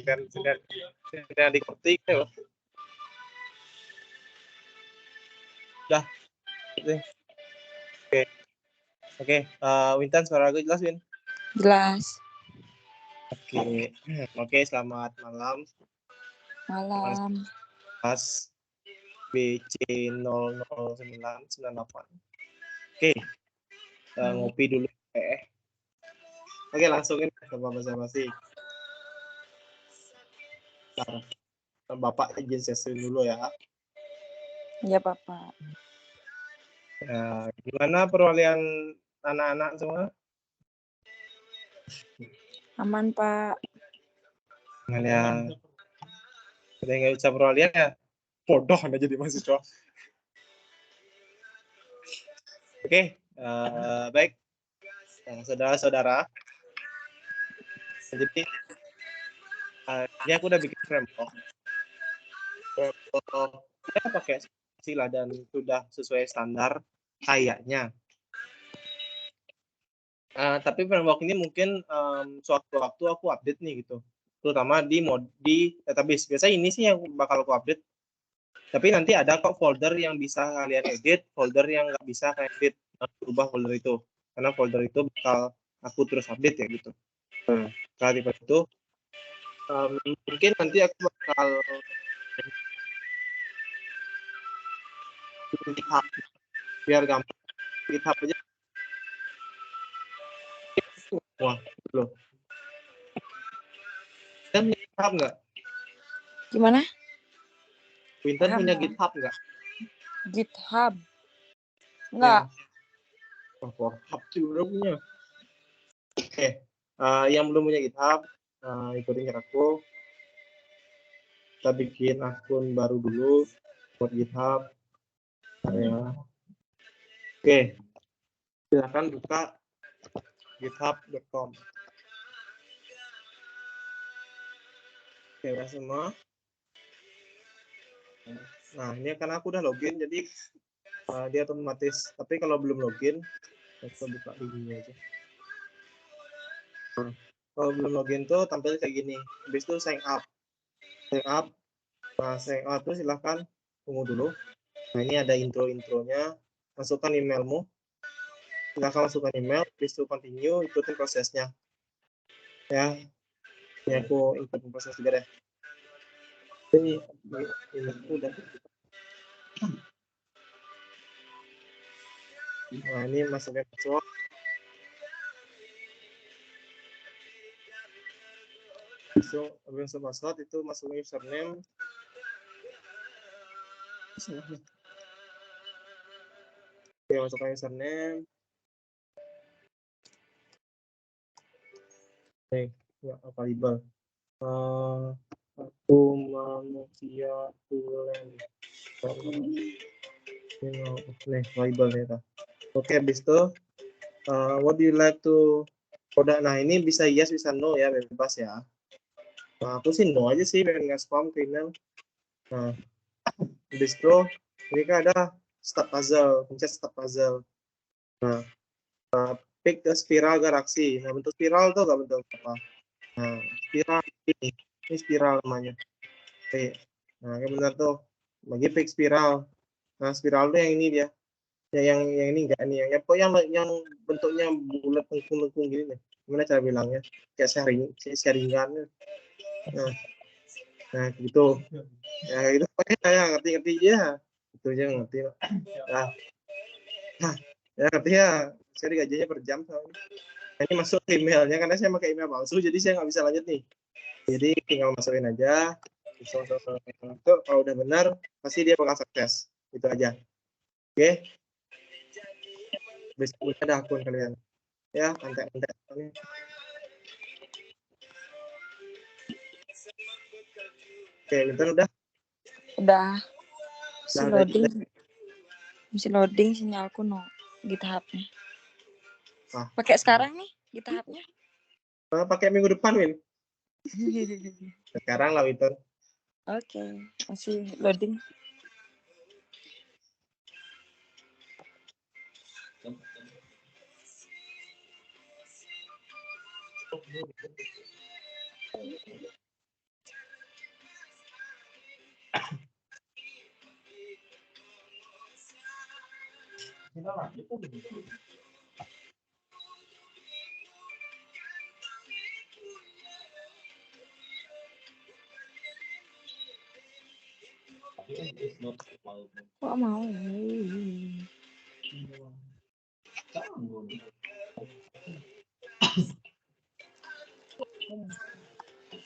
kan sudah diketik ya. Udah. Oke. Wintan, suara aku jelas, Win? Jelas. Oke, selamat malam. Malam. Pas BC 00998. Oke. Ngopi dulu. Oke, langsungin sama basa-basi. Bapak izin sesi dulu ya. Ya, Bapak. Gimana perwalian anak-anak semua? Aman, Pak. Ya. Ada yang bisa perwalian ya? Bodoh Anda jadi mahasiswa. Oke, baik. Saudara-saudara. Jadi, ini aku udah bikin framework. Saya pakai sila dan sudah sesuai standar kayaknya. Tapi framework ini mungkin suatu waktu aku update nih gitu. Terutama di database. Biasanya ini sih yang bakal aku update. Tapi nanti ada kok folder yang bisa kalian edit, folder yang nggak bisa kalian edit, berubah folder itu. Karena folder itu bakal aku terus update ya gitu. Kalau itu mungkin nanti aku bakal GitHub biar gampang. GitHub aja. Wah, belum. Dan GitHub nggak? Gimana? Winter punya GitHub nggak? GitHub. Enggak. Ya. GitHub sih udah punya. Oke. Yang belum punya GitHub, ikutin caraku. Kita bikin akun baru dulu buat GitHub. Oke. Silakan buka github.com. Oke, udah semua. Nah, ini karena aku udah login, jadi dia otomatis. Tapi kalau belum login, kita buka linknya aja. Kalau belum login tuh tampil kayak gini. Habis itu sign up. Nah, sign up tuh silahkan tunggu dulu. Nah, ini ada intro-intronya. Masukkan emailmu. Silahkan masukkan email. Habis itu continue, ikutin prosesnya. Ya, ini aku ikutin proses juga deh. Ini udah. Nah, ini masukin password. Habis password itu masukin username. Oke, masukkan username. Oke, ya, apa label? Aku manusia tulen. Nih, labelnya itu. Oke, habis itu what do you like to produk. Nah, ini bisa yes, bisa no ya, bebas ya. Nah, aku sih no aja sih, pengen nggak spam ke email. Nah, habis itu ini kan ada start puzzle, pencet start puzzle. Nah, pick the spiral galaksi. Nah, bentuk spiral tuh nggak bentuk apa. Nah, spiral ini spiral namanya. Oke. Nah, yang benar tuh bagi pick spiral. Nah, spiral tuh yang ini dia. Yang ini enggak nih, yang bentuknya bulat lengkung-lengkung gini nih. Gimana cara bilangnya? Kayak sharingan. Nah, gitu. Ya, itu pokoknya saya ngerti ya. Itu aja ngerti. Nah, ya ngerti ya. Saya digajinya per jam soalnya. Nah, ini masuk ke emailnya karena saya pakai email palsu, jadi saya nggak bisa lanjut nih. Jadi tinggal masukin aja. Itu kalau udah benar, pasti dia bakal sukses. Itu aja. Oke. Besok ada akun kalian. Ya, antek-antek. Oke, bentar udah. Udah. Masih loading. Masih loading sinyalku no GitHub-nya. Pakai sekarang nih GitHub-nya. Pakai minggu depan, Win. Sekarang lah, Winter. Oke, masih loading. Kok mau?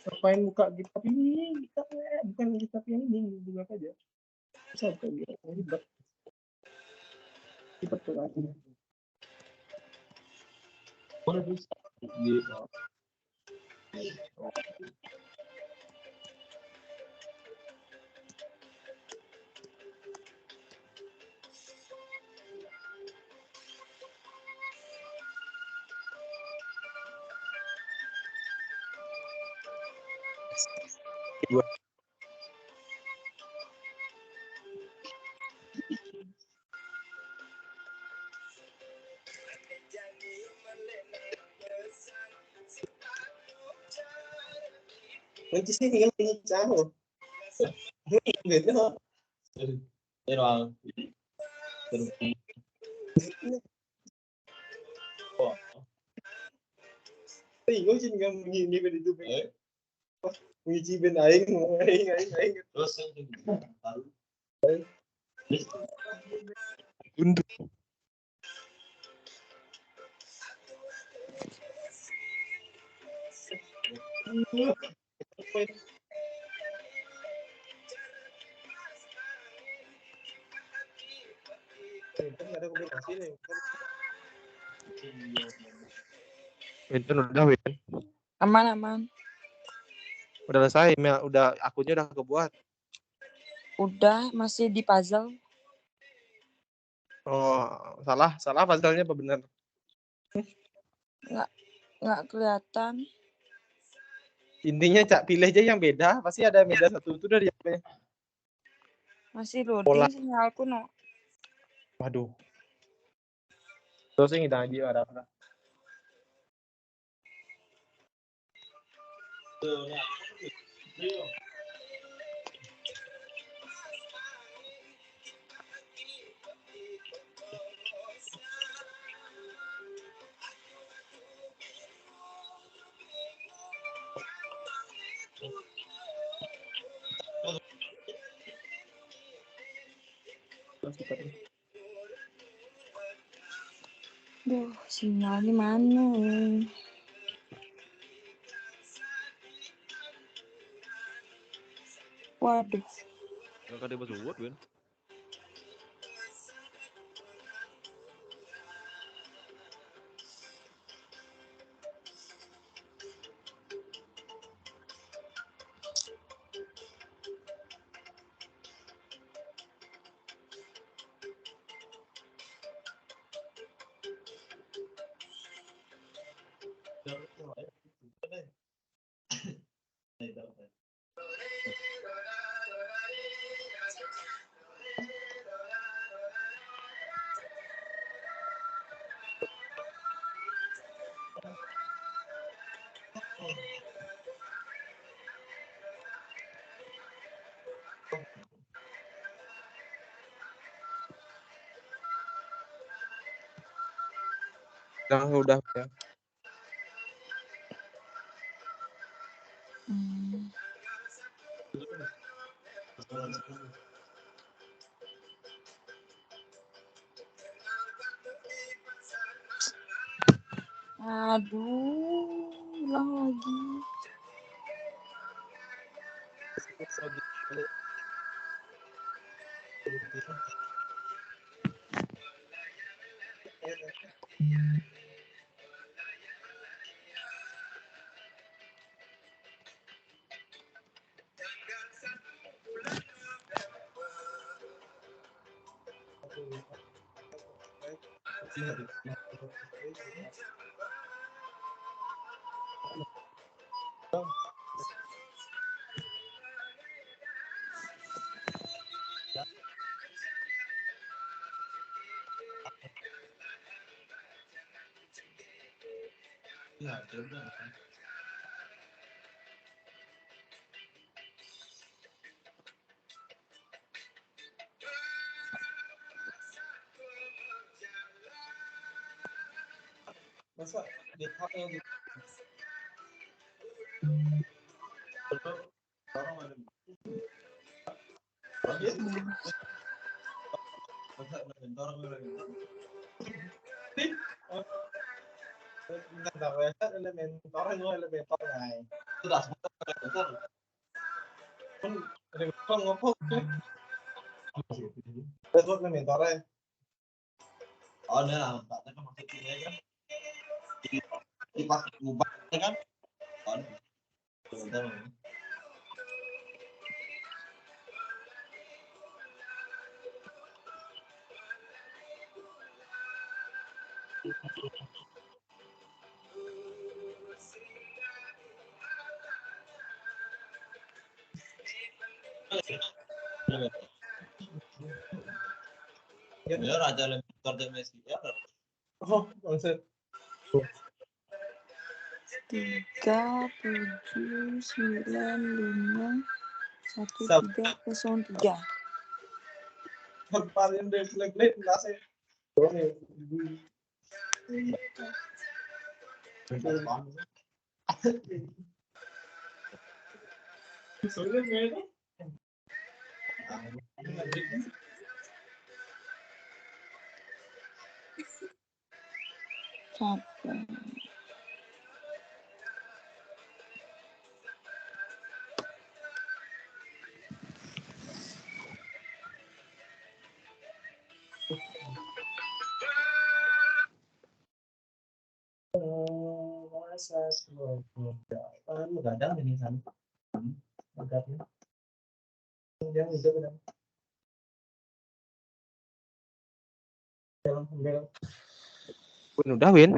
Ngapain buka GitHub ini? Bukan GitHub yang ini, buka aja. Bisa buka GitHub, ribet. Ribet tuh lagi. Kunci sih tinggal tinggi jauh. Gitu. Pero Bingung sih nggak ngini pada itu. Ngicipin aing. terus Untuk ada kombinasi nih. Winton udah Win. Aman. Udah selesai, udah akunnya udah kebuat. Udah, masih di puzzle. Oh, salah puzzle-nya apa benar? Nggak kelihatan. Intinya Cak pilih aja yang beda, pasti ada beda satu itu dari apa? Masih loading sinyalku no. Waduh. Terus ini aja ada. Duh, sinyalnya mana? Waduh. Nggak ada bahasa word, Win. Udah ya. Aduh, ulang lagi. Masa GitHub yang di orang ada masa mentor bentar website elementor gue elementor này sudah elementor pun elementor ngopok itu elementor ya oh ini lah tak ada maksudnya kan di pas ngubah kan oh elementor ya raja elementor dan Messi ya oh maksud 3, 7, 9, 5, 1, 3, 0, 3. paling deh klik nasi Capek. masa kadang ini sana agaknya jangan itu kadang Win udah Win.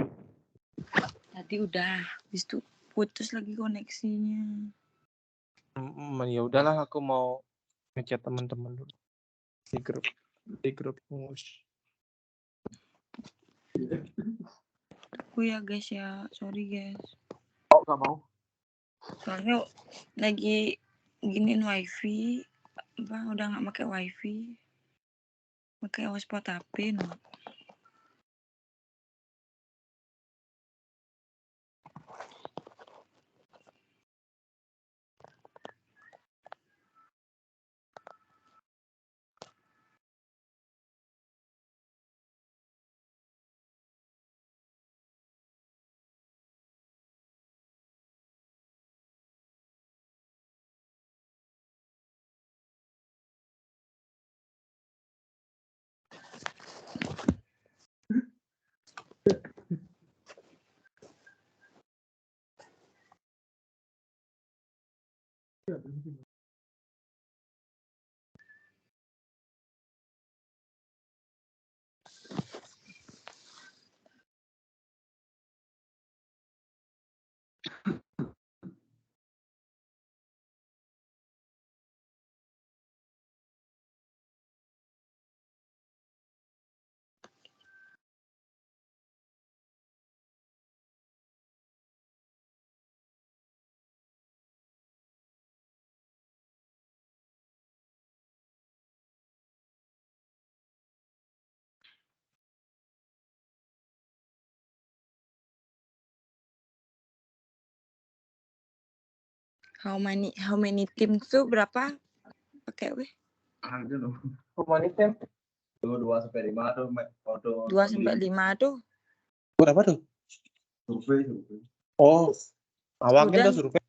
Tadi udah, habis itu putus lagi koneksinya. Ya udahlah aku mau ngechat teman-teman dulu di grup Ngus. Aku ya guys ya, sorry guys. Oh gak mau. Soalnya lagi giniin wifi, udah nggak pakai wifi, pakai hotspot HP no. How many team tuh berapa? Pakai weh. Ada loh. Humanitem 2-5 tuh foto 2-5 tuh. berapa tuh? survei. Oh, awalnya tuh survei.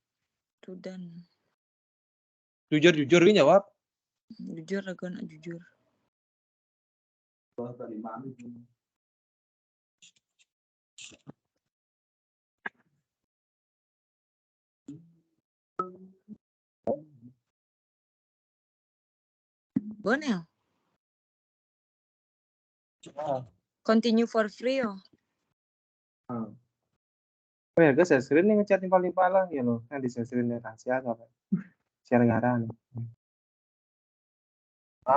Tudan. Jujur Win jawab. Jujur aku nak jujur. 2-5 itu. Bonel. Oh Continue for free oh. ya guys, saya sering nih ngechat nih paling parah ya loh. Kan di sering rahasia apa? Share ngaran.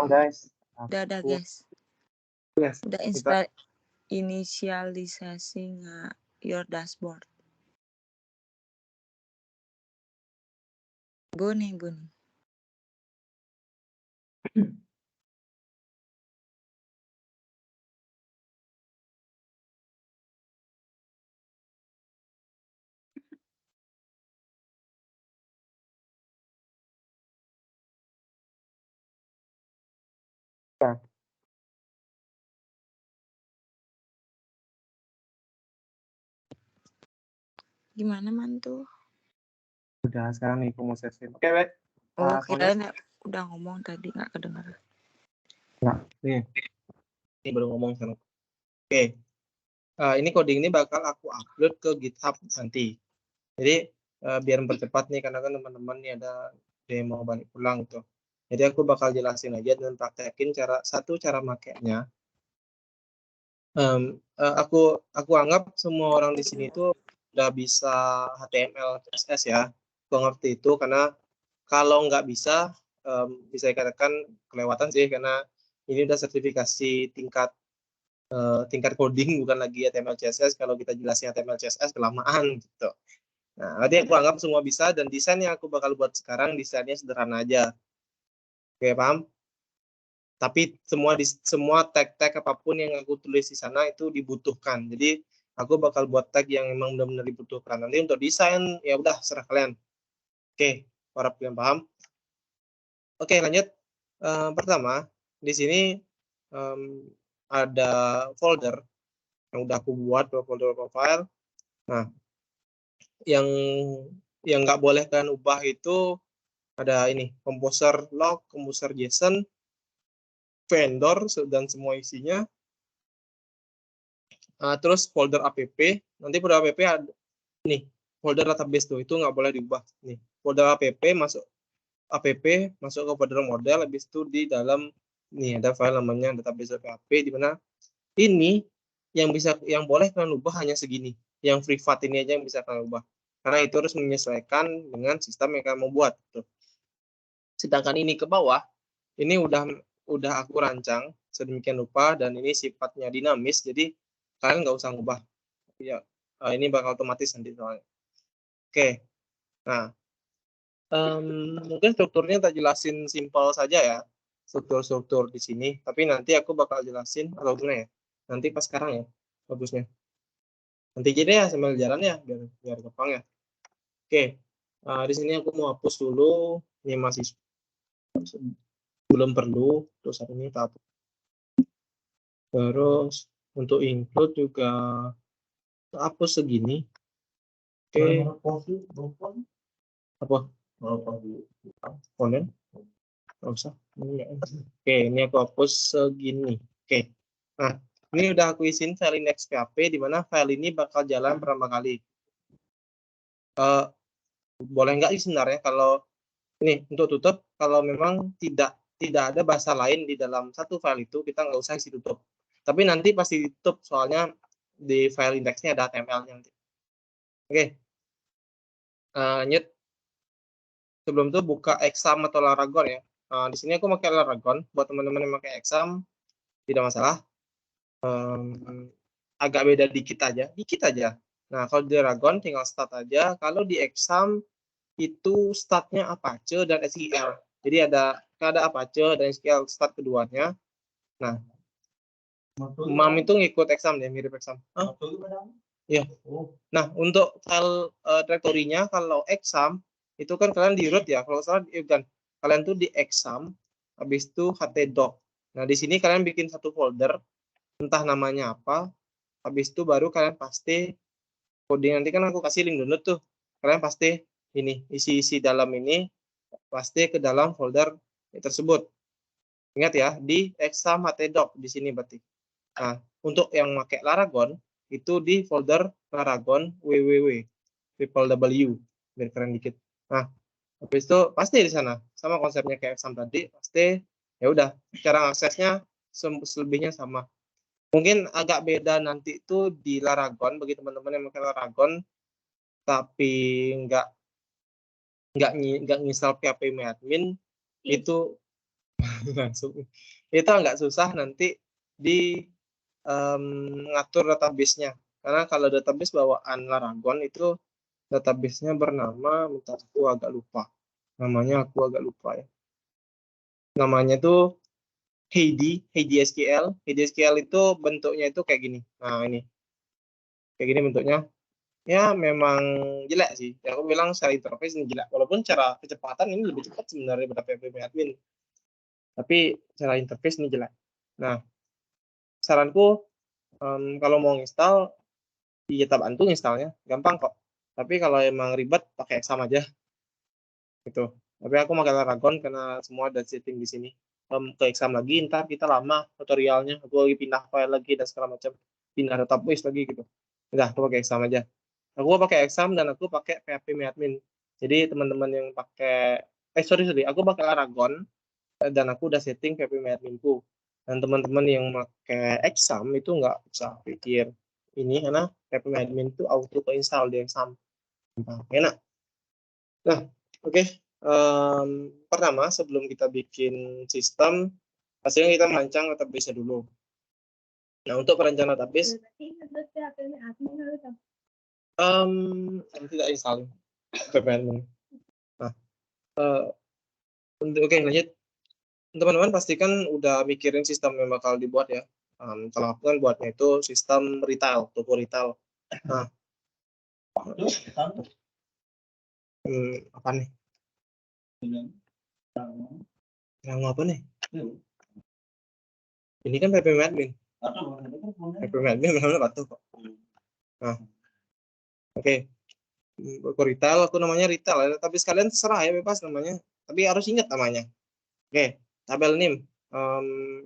Guys. Udah guys. Yes. Udah inisialisasi nggak your dashboard. Boni. Gimana mantu? Udah sekarang nih aku mau share-share. Oke, Wek. Oh, Soalnya kirain udah ngomong tadi nggak kedengaran. nih, Ini baru ngomong sekarang. Oke. Ini coding ini bakal aku upload ke GitHub nanti. Jadi biar mempercepat nih karena kan teman-teman nih ada demo balik pulang gitu. Jadi aku bakal jelasin aja dan praktekin cara makainya. Aku anggap semua orang di sini tuh udah bisa HTML, CSS ya. Aku ngerti itu karena kalau nggak bisa bisa dikatakan kelewatan sih karena ini udah sertifikasi tingkat coding bukan lagi HTML CSS. Kalau kita jelasin HTML CSS kelamaan gitu. Nah, nanti aku anggap semua bisa dan desain yang aku bakal buat sekarang desainnya sederhana aja. Oke, paham? Tapi semua tag-tag apapun yang aku tulis di sana itu dibutuhkan. Jadi aku bakal buat tag yang memang benar-benar dibutuhkan. Nanti untuk desain ya udah serah kalian. Oke, harap kalian paham. Oke, lanjut. Pertama, di sini ada folder yang udah aku buat, folder profile. Nah, yang nggak boleh kalian ubah itu ada ini, composer log, composer JSON, vendor dan semua isinya. Terus folder app, nanti folder app ada nih, folder database tuh itu nggak boleh diubah. Nih, folder app masuk ke folder model, habis itu di dalam nih ada file namanya database app di mana ini yang boleh kalian ubah hanya segini. Yang privat ini aja yang bisa kalian ubah. Karena itu harus menyesuaikan dengan sistem yang kalian mau buat. Tuh. Sedangkan ini ke bawah, ini udah aku rancang sedemikian rupa dan ini sifatnya dinamis, jadi kalian nggak usah ngubah. Ya, ini bakal otomatis nanti soalnya. Oke, nah mungkin strukturnya tak jelasin simpel saja ya, struktur di sini. Tapi nanti aku bakal jelasin atau gimana ya? Nanti pas sekarang ya, bagusnya. Nanti jadi ya sambil jalan ya, biar gampang ya. Oke, di sini aku mau hapus dulu. Ini masih belum perlu, terus ini tak hapus. Terus untuk include juga hapus segini. Oke. Apa? Komponen? Nggak usah. Oke, ini aku hapus segini. Oke. Nah, ini udah aku isiin file index PHP di mana file ini bakal jalan pertama kali. Boleh nggak sih sebenarnya kalau ini untuk tutup, kalau memang tidak ada bahasa lain di dalam satu file itu, kita nggak usah isi tutup. Tapi nanti pasti ditutup, soalnya di file indeksnya ada HTML-nya nanti. Oke. Lanjut. Sebelum itu buka exam atau Laragon ya. Di sini aku pakai Laragon. Buat teman-teman yang pakai exam, tidak masalah. Agak beda dikit aja. Nah, kalau di Laragon tinggal start aja. Kalau di exam itu startnya Apache dan SQL. Jadi ada Apache dan SQL start keduanya. Nah, MAM itu ngikut exam ya, mirip exam. Ya. Nah, untuk file directory-nya kalau exam itu kan kalian di root ya. Kalau salah kan kalian tuh di exam habis itu htdoc. Nah, di sini kalian bikin satu folder entah namanya apa. Habis itu baru kalian paste coding, nanti kan aku kasih link download tuh. Kalian paste ini, isi dalam ini paste ke dalam folder tersebut. Ingat ya, di exam htdoc di sini berarti. Nah, untuk yang pakai Laragon itu di folder Laragon www biar keren dikit. Nah, habis itu pasti di sana sama konsepnya kayak exam tadi, pasti ya udah cara aksesnya selebihnya sama. Mungkin agak beda nanti itu di Laragon bagi teman-teman yang pakai Laragon tapi nggak install PHP admin itu langsung itu agak susah nanti di ngatur database-nya. Karena kalau database bawaan Laragon itu database-nya bernama, bentar aku agak lupa. Namanya aku agak lupa ya. Namanya tuh Heidi SQL. Heidi SQL itu bentuknya itu kayak gini. Nah, ini. Kayak gini bentuknya. Ya, memang jelek sih. Ya, aku bilang secara interface ini jelek. Walaupun cara kecepatan ini lebih cepat sebenarnya daripada PHP admin. Tapi secara interface ini jelek. Nah, saranku kalau mau install, ya tak bantu installnya, gampang kok. Tapi kalau emang ribet pakai exam aja gitu. Tapi aku pakai Laragon karena semua ada setting di sini. Ke exam lagi ntar kita lama tutorialnya. Aku lagi pindah file lagi dan segala macam, pindah database lagi gitu. Udah, aku pakai exam aja. Aku pakai exam dan aku pakai PHP admin. Jadi teman-teman yang pakai sorry, aku pakai Laragon dan aku udah setting PHP adminku. Dan teman-teman yang pakai exam itu nggak usah pikir ini karena PHP admin itu auto install di exam. Enak. Nah, oke. Pertama, sebelum kita bikin sistem, pastinya kita merancang database dulu. Nah, untuk perencanaan database, tidak install PPN. Nah, oke, lanjut. Teman-teman pastikan udah mikirin sistem yang bakal dibuat ya. Kalau aku kan buatnya itu sistem retail, toko retail. Nah, apa nih? Yang apa nih? Ini kan PPM admin. PPM admin benar-benar batu kok. Nah, oke. Toko retail, aku namanya retail ya. Tapi sekalian terserah ya, bebas namanya. Tapi harus ingat namanya. Oke, tabel NIM.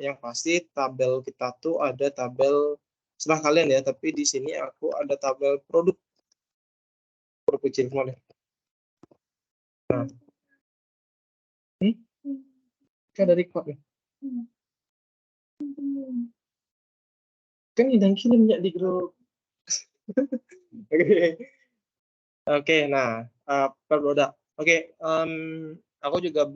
Yang pasti tabel kita tuh ada tabel setelah kalian ya. Tapi di sini aku ada tabel produk. Produk kecil semua deh. Nah, kan dari kok nih. Kan hidang kirim ya di grup. Oke, nah, produk. Oke, aku juga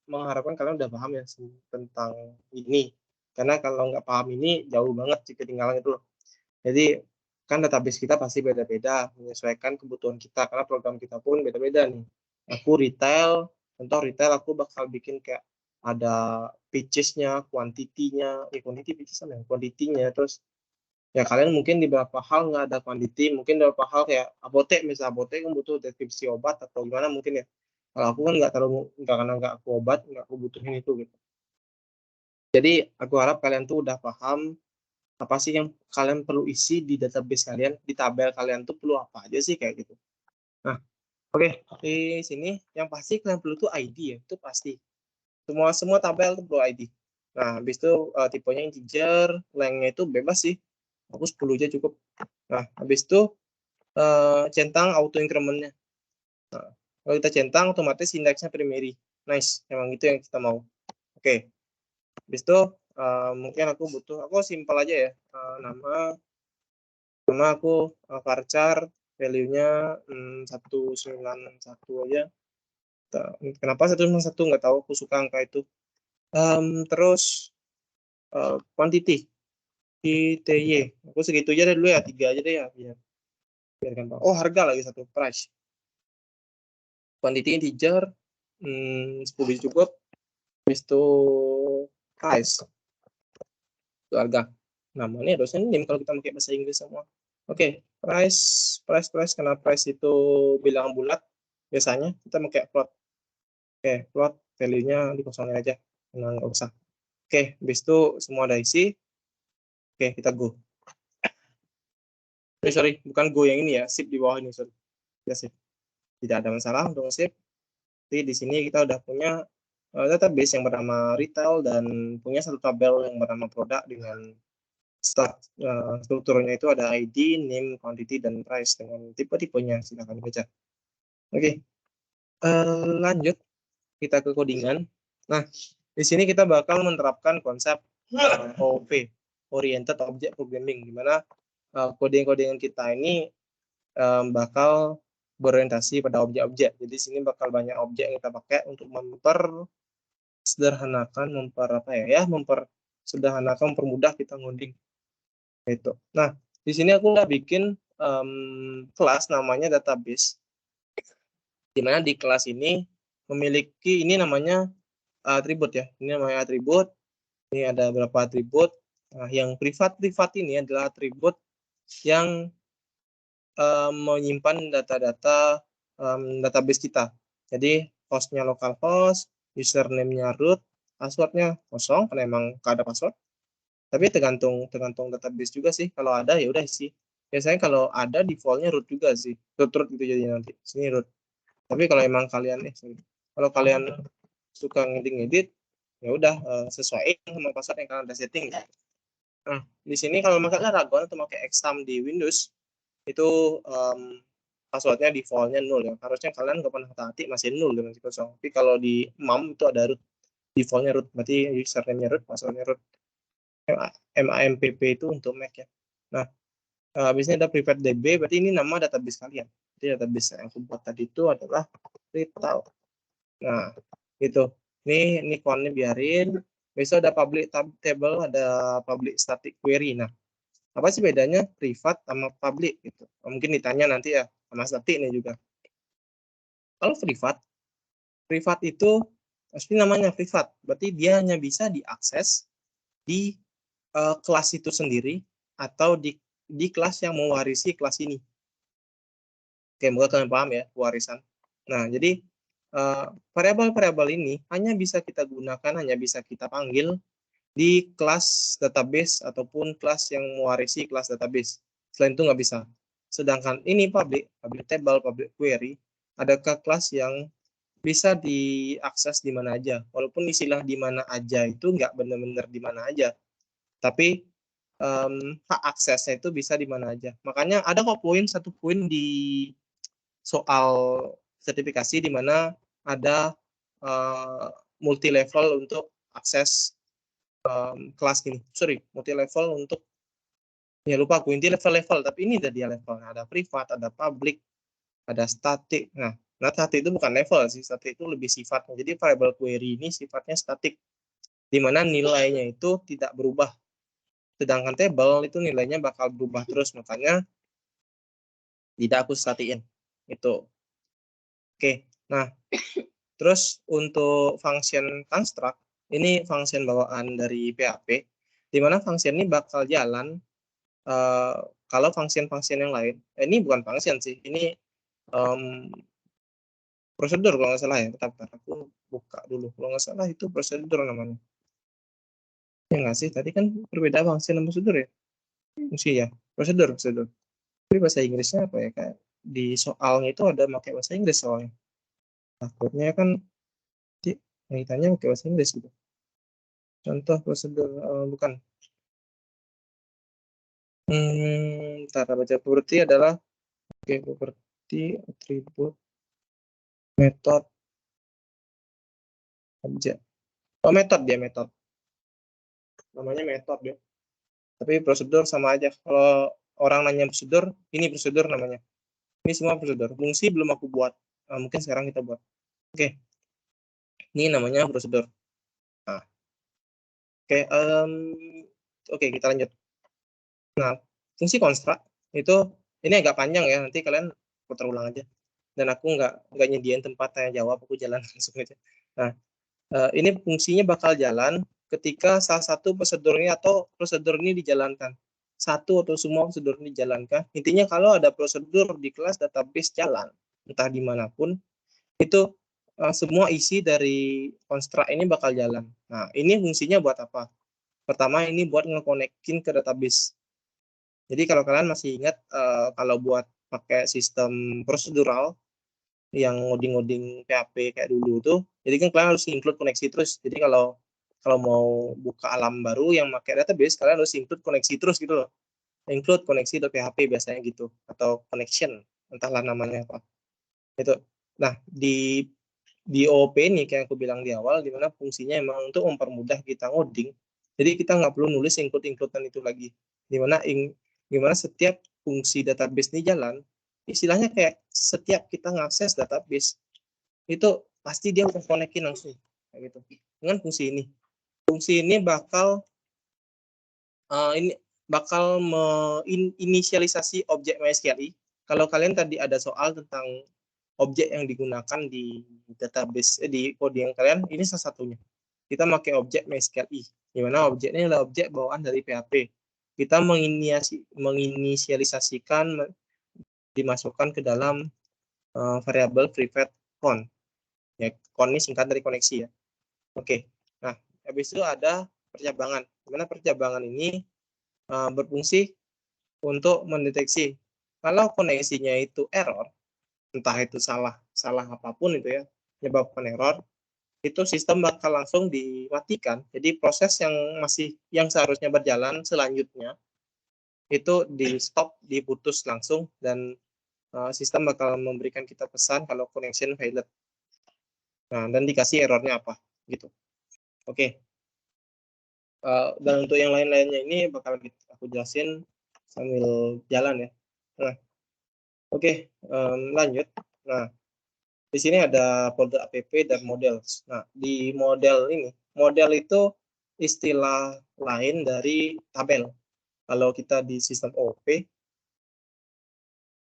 mengharapkan kalian udah paham ya tentang ini. Karena kalau nggak paham ini jauh banget sih ketinggalan itu loh. Jadi kan database kita pasti beda-beda menyesuaikan kebutuhan kita karena program kita pun beda-beda nih. Aku retail, contoh retail aku bakal bikin kayak ada pitches-nya, quantity-nya, quantity-nya, terus ya kalian mungkin di beberapa hal nggak ada quantity, mungkin di beberapa hal kayak apotek, misalnya apotek kan butuh deskripsi obat atau gimana mungkin ya. Kalau aku kan nggak terlalu, karena nggak aku obat, nggak aku butuhin itu gitu. Jadi aku harap kalian tuh udah paham apa sih yang kalian perlu isi di database kalian, di tabel kalian tuh perlu apa aja sih kayak gitu. Nah, oke, di sini yang pasti kalian perlu tuh ID ya, itu pasti. Semua tabel tuh perlu ID. Nah, habis itu tipenya integer, length-nya itu bebas sih. Aku 10 aja cukup. Nah, habis itu centang auto increment-nya. Nah, kalau kita centang otomatis indeksnya primary. Nice, emang itu yang kita mau. Oke. Habis itu mungkin aku simpel aja ya. Nama aku varchar value-nya 191 aja. Kenapa 191 nggak tahu, aku suka angka itu. Terus quantity ITY. Aku segitu aja dulu ya, 3 aja deh ya biar gampang. Oh, harga lagi satu, price. Quantity integer 10 cukup. Habis itu price. Itu harga. Namanya harusnya NIM kalau kita pakai bahasa Inggris semua. Oke, price karena price itu bilangan bulat. Biasanya kita pakai plot. Oke, plot value-nya dikosongin aja. Nggak usah. Oke, habis itu semua ada isi. Oke, kita go. Sorry, bukan go yang ini ya, sip di bawah ini, sorry. Ya, sip. Tidak ada masalah untuk sip. Jadi di sini kita udah punya database yang bernama retail dan punya satu tabel yang bernama produk dengan strukturnya itu ada ID, name, quantity, dan price dengan tipe-tipenya. Silakan baca. Oke, lanjut kita ke codingan. Nah, di sini kita bakal menerapkan konsep OOP, Oriented Object Programming, di mana coding-codingan kita ini bakal berorientasi pada objek-objek. Jadi di sini bakal banyak objek yang kita pakai untuk mempermudah kita ngoding. Itu. Nah, di sini aku udah bikin kelas namanya database. Di mana di kelas ini memiliki ini namanya atribut ya. Ini namanya atribut. Ini ada beberapa atribut. Nah, yang privat ini adalah atribut yang menyimpan data-data database kita. Jadi hostnya localhost, username-nya root, passwordnya kosong karena emang nggak ada password. Tapi tergantung database juga sih. Kalau ada ya udah isi. Biasanya kalau ada defaultnya root juga sih, root gitu jadi nanti sini root. Tapi kalau emang kalian kalau kalian suka ngedit ya udah sesuaiin sama password yang kalian udah setting. Nah, di sini kalau pakai Aragon atau pakai Xstam di Windows itu passwordnya defaultnya 0 ya. Harusnya kalian nggak pernah hati masih 0 dan masih kosong. Tapi kalau di MAM itu ada root, defaultnya root, berarti username-nya root, passwordnya root. MAMPP itu untuk Mac ya. Nah, habisnya ada private DB, berarti ini nama database kalian. Jadi database yang aku buat tadi itu adalah Retail. Nah, gitu. Ini konnya biarin. Besok ada public table, ada public static query. Nah, apa sih bedanya privat sama public gitu? Mungkin ditanya nanti ya sama static ini juga. Kalau privat itu pasti namanya privat. Berarti dia hanya bisa diakses di kelas itu sendiri atau di kelas yang mewarisi kelas ini. Oke, semoga kalian paham ya, warisan. Nah, jadi variabel-variabel ini hanya bisa kita gunakan, hanya bisa kita panggil di kelas database ataupun kelas yang mewarisi kelas database. Selain itu nggak bisa. Sedangkan ini public table, public query, adakah kelas yang bisa diakses di mana aja. Walaupun istilah di mana aja itu nggak benar-benar di mana aja. Tapi hak aksesnya itu bisa di mana aja. Makanya ada kok satu poin di soal sertifikasi di mana ada multi level untuk akses kelas gini. Multi level untuk ya lupa aku inti level-level, tapi ini ada dia levelnya. Ada privat, ada public, ada static. Nah, static itu bukan level sih, static itu lebih sifatnya. Jadi variable query ini sifatnya static, di mana nilainya itu tidak berubah. Sedangkan table itu nilainya bakal berubah terus, makanya tidak aku statiin. Itu. Oke, nah terus untuk function construct, ini function bawaan dari PHP, di mana function ini bakal jalan kalau function-function yang lain. Ini bukan function sih, ini prosedur kalau nggak salah ya. Bentar, aku buka dulu. Kalau nggak salah itu prosedur namanya. Ya nggak sih, tadi kan berbeda function dan prosedur ya. Fungsi ya, prosedur. Tapi bahasa Inggrisnya apa ya? Kayak di soalnya itu ada pakai bahasa Inggris soalnya. Takutnya kan ditanya pakai bahasa Inggris gitu. Contoh prosedur bukan. Cara baca properti adalah properti, atribut, metode, objek. Oh, metode dia metode. Namanya metode ya. Tapi prosedur sama aja. Kalau orang nanya prosedur, ini prosedur namanya. Ini semua prosedur. Fungsi belum aku buat. Mungkin sekarang kita buat. Oke. Ini namanya prosedur. Nah. Oke, kita lanjut. Nah, fungsi construct itu ini agak panjang ya. Nanti kalian putar ulang aja. Dan aku nggak nyediain tempat tanya jawab. Aku jalan langsung aja. Nah, ini fungsinya bakal jalan ketika salah satu prosedur ini atau prosedur ini dijalankan. Satu atau semua prosedur ini dijalankan. Intinya kalau ada prosedur di kelas database jalan, entah dimanapun, itu semua isi dari construct ini bakal jalan. Nah, ini fungsinya buat apa? Pertama, ini buat nge-connectin ke database. Jadi kalau kalian masih ingat, kalau buat pakai sistem prosedural, yang ngoding-ngoding PHP kayak dulu tuh, jadi kan kalian harus include koneksi terus. Jadi kalau mau buka alam baru yang pakai database, kalian harus include koneksi terus gitu loh. Include koneksi.php biasanya gitu, atau connection, entahlah namanya apa. Itu. Nah, di OOP ini kayak aku bilang di awal, dimana fungsinya emang untuk mempermudah kita ngoding. Jadi kita nggak perlu nulis include-includean itu lagi. Dimana setiap fungsi database ini jalan, istilahnya kayak setiap kita ngakses database itu pasti dia udah konekin langsung kayak gitu dengan fungsi ini. Fungsi ini bakal menginisialisasi objek MySQL. Kalau kalian tadi ada soal tentang objek yang digunakan di database di coding kalian, ini salah satunya. Kita pakai objek MySQL, di mana objeknya adalah objek bawaan dari PHP. Kita menginisialisasikan, dimasukkan ke dalam variabel private con. Ya, con ini singkat dari koneksi ya. Oke. Nah, habis itu ada percabangan. Dimana percabangan ini berfungsi untuk mendeteksi kalau koneksinya itu error, entah itu salah apapun itu ya, menyebabkan error, itu sistem bakal langsung dimatikan. Jadi proses yang seharusnya berjalan selanjutnya itu di stop, diputus langsung, dan sistem bakal memberikan kita pesan kalau connection failed. Nah, dan dikasih errornya apa gitu. Oke. Dan untuk yang lain-lainnya ini bakal aku jelasin sambil jalan ya. Nah, oke, lanjut. Nah, di sini ada folder app dan model. Nah, di model itu istilah lain dari tabel. Kalau kita di sistem OP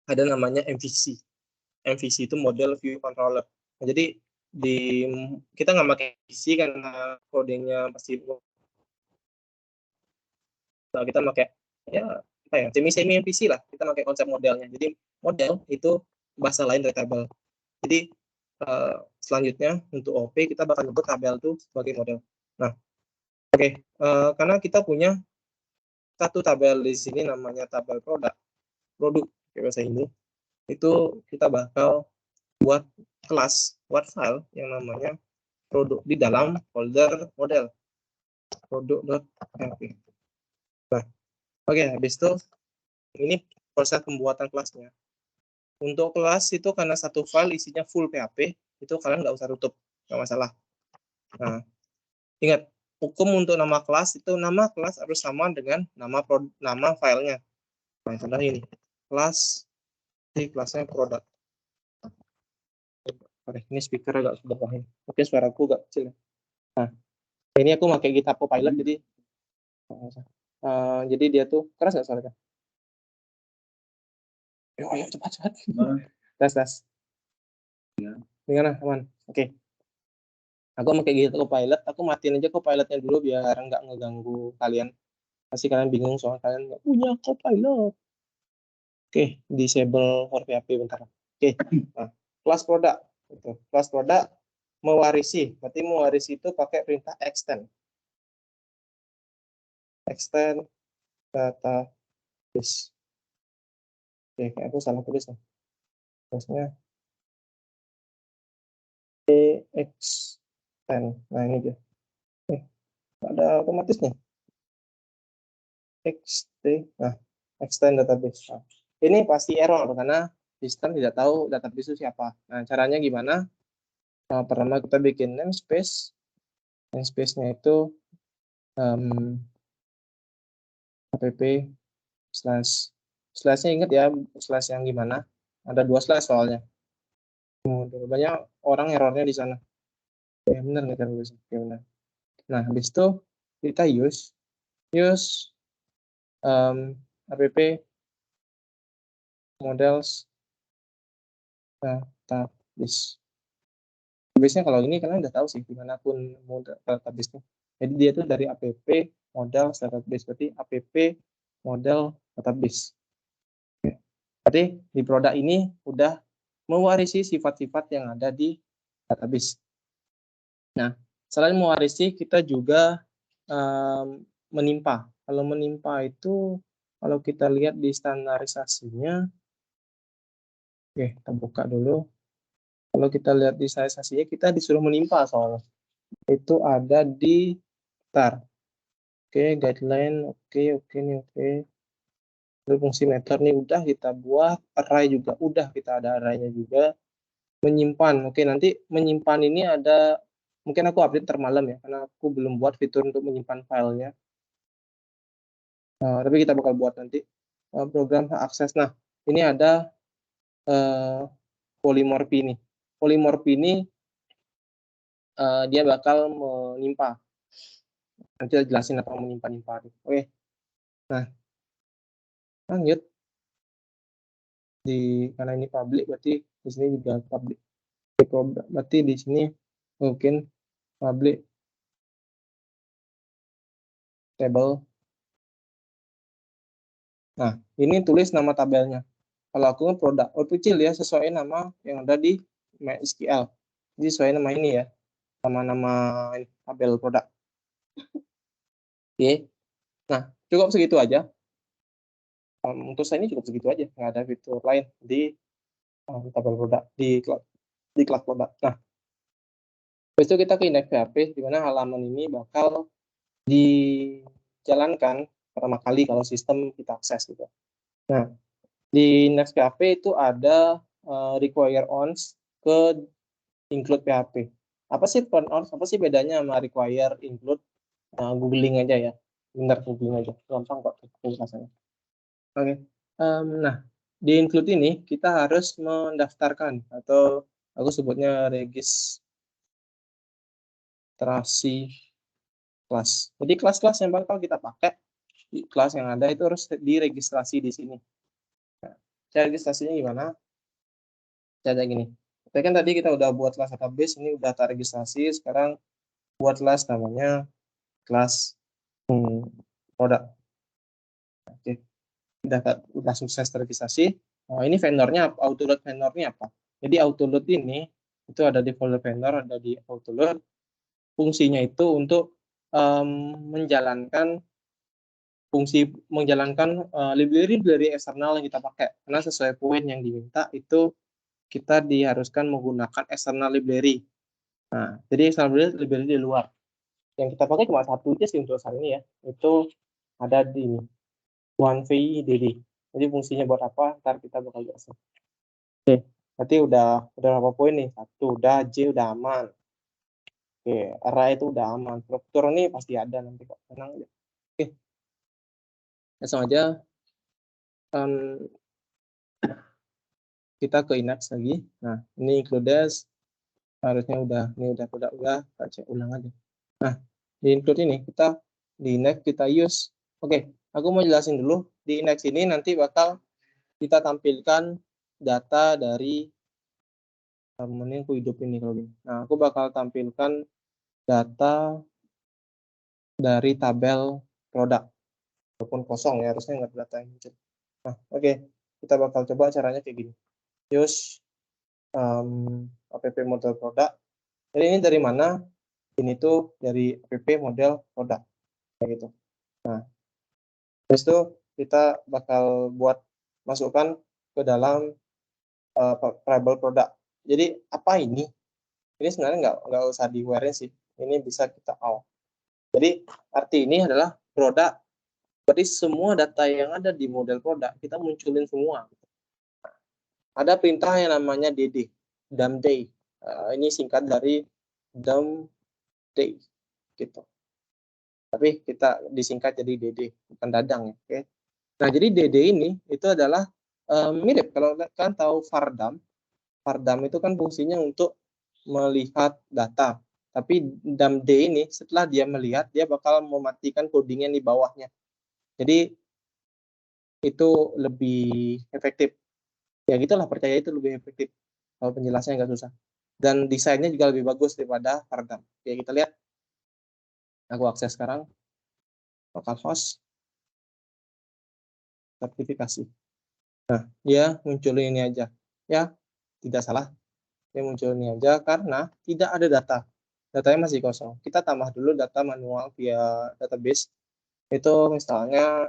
ada namanya MVC. MVC itu model view controller. Nah, jadi kita nggak pakai MVC karena kodenya pasti, nah, kita pakai ya apa ya, semi MVC lah. Kita pakai konsep modelnya. Jadi model itu bahasa lain dari tabel. Jadi selanjutnya untuk OP kita bakal nyebut tabel itu sebagai model. Nah, oke, karena kita punya satu tabel di sini namanya tabel produk bahasa Inggris, itu kita bakal buat file yang namanya produk di dalam folder model produk.php. Nah, oke, habis itu ini proses pembuatan kelasnya. Untuk kelas itu karena satu file isinya full PHP, itu kalian nggak usah tutup, nggak masalah. Nah, ingat, hukum untuk nama kelas itu nama kelas harus sama dengan nama filenya. Nah, contohnya ini, kelasnya produk. Oke, ini speaker agak kebawahin. Oke, suaraku agak kecil. Nah, ini aku pakai GitHub Copilot, jadi dia tuh keras nggak suaranya? Ayo cepat. Tes. Ya. Gimana, aman? Oke. Aku pakai GitHub Copilot, aku matiin aja Copilotnya dulu biar nggak ngeganggu kalian. Pasti kalian bingung soal kalian nggak punya Copilot. Oke, disable for PHP bentar. Oke, nah, kelas produk. Kelas produk mewarisi. Berarti mewarisi itu pakai perintah extend database. Oke, kayak aku salah tulis nih. Terusnya extend. Nah, ini dia. Ada otomatis nih. Extend database. Nah, ini pasti error karena sistem tidak tahu database itu siapa. Nah, caranya gimana? Pertama kita bikin namespace. Namespace-nya itu app slash-nya ingat ya, slash yang gimana? Ada 2 slash soalnya. Banyak orang errornya di sana. Ya benar nih kan, ya benar. Nah, habis itu kita use app models database. Database-nya kalau ini kalian udah tahu sih gimana pun model database-nya. Jadi dia itu dari app model database, berarti app model database. Berarti di produk ini udah mewarisi sifat-sifat yang ada di database. Nah, selain mewarisi, kita juga menimpa. Kalau menimpa itu, kalau kita lihat di standarisasinya, oke, kita buka dulu. Kalau kita lihat di standarisasinya, kita disuruh menimpa soalnya. Itu ada di tar. Oke, guideline, oke. Lalu fungsi method nih udah kita buat, array juga udah, kita ada array-nya juga. Menyimpan, oke, nanti menyimpan ini ada, mungkin aku update termalam ya, karena aku belum buat fitur untuk menyimpan filenya. Tapi kita bakal buat nanti program akses. Nah, ini ada polymorph ini. Polymorph ini dia bakal menimpa. Nanti saya jelasin apa menyimpan-nyimpan. Oke. Nah, lanjut. Karena ini public, berarti di sini juga public. Berarti di sini mungkin public table. Nah, ini tulis nama tabelnya. Kalau aku produk, kecil ya, sesuai nama yang ada di MySQL. Jadi sesuai nama ini ya, sama nama tabel produk. Oke. Nah, cukup segitu aja. untuk saya ini cukup segitu aja, nggak ada fitur lain di tabel produk di kelas produk. Nah, habis itu kita ke index PHP, di mana halaman ini bakal dijalankan pertama kali kalau sistem kita akses gitu. Nah, di index PHP itu ada require ons ke include PHP. Apa sih turn ons? Apa sih bedanya sama require, include? Googling aja ya, benar googling aja, gampang kok rasanya. Oke, nah di include ini kita harus mendaftarkan atau aku sebutnya registrasi kelas. Jadi kelas-kelas yang bakal kita pakai, kelas yang ada itu harus diregistrasi di sini. Nah, cara registrasinya gimana? Cara gini. Tapi kan tadi kita udah buat kelas database, ini udah terregistrasi, sekarang buat kelas namanya kelas produk. Oke, udah sukses terregistrasi. Nah, ini vendornya, autoload vendornya apa? Jadi autoload ini itu ada di folder vendor, ada di autoload. Fungsinya itu untuk menjalankan library eksternal yang kita pakai. Karena sesuai poin yang diminta itu kita diharuskan menggunakan external library. Nah, jadi external library di luar. Yang kita pakai cuma satu aja sih untuk saat ini ya. Itu ada di ini, OneVDD. Jadi fungsinya buat apa? Ntar kita bakal jelasin. Oke, berarti udah berapa poin nih? 1, udah, J udah aman. Oke, array itu udah aman. Struktur ini pasti ada nanti kok. Tenang aja. Oke, langsung aja. Kita ke index lagi. Nah, ini includes harusnya udah kita cek ulang aja. Nah, di include ini kita di index kita use. Oke, aku mau jelasin dulu di index ini nanti bakal kita tampilkan data dari ini aku hidup ini kalau gini. Nah, aku bakal tampilkan data dari tabel produk walaupun kosong ya, harusnya nggak ada data yang muncul. Nah, oke, kita bakal coba caranya kayak gini. Use app model produk. Jadi ini dari mana? Ini tuh dari app model produk kayak gitu. Nah, habis itu kita bakal buat masukkan ke dalam variable produk. Jadi apa ini? Ini sebenarnya nggak usah di-ware sih. Ini bisa kita out. Jadi arti ini adalah produk. Berarti semua data yang ada di model produk kita munculin semua. Ada perintah yang namanya DD, dumday. Ini singkat dari dumday, gitu. Tapi kita disingkat jadi DD, bukan dadang ya. Oke. Nah jadi DD ini itu adalah mirip kalau kan tahu Vardam. Vardam itu kan fungsinya untuk melihat data. Tapi dumday ini setelah dia melihat dia bakal mematikan codingnya di bawahnya. Jadi itu lebih efektif. Ya gitulah, percaya itu lebih efektif. Kalau penjelasannya nggak susah. Dan desainnya juga lebih bagus daripada Vardam. Oke, kita lihat. Aku akses sekarang. Localhost. Sertifikasi. Nah, dia munculin ini aja. Ya, tidak salah. Dia muncul ini aja karena tidak ada data. Datanya masih kosong. Kita tambah dulu data manual via database. Itu misalnya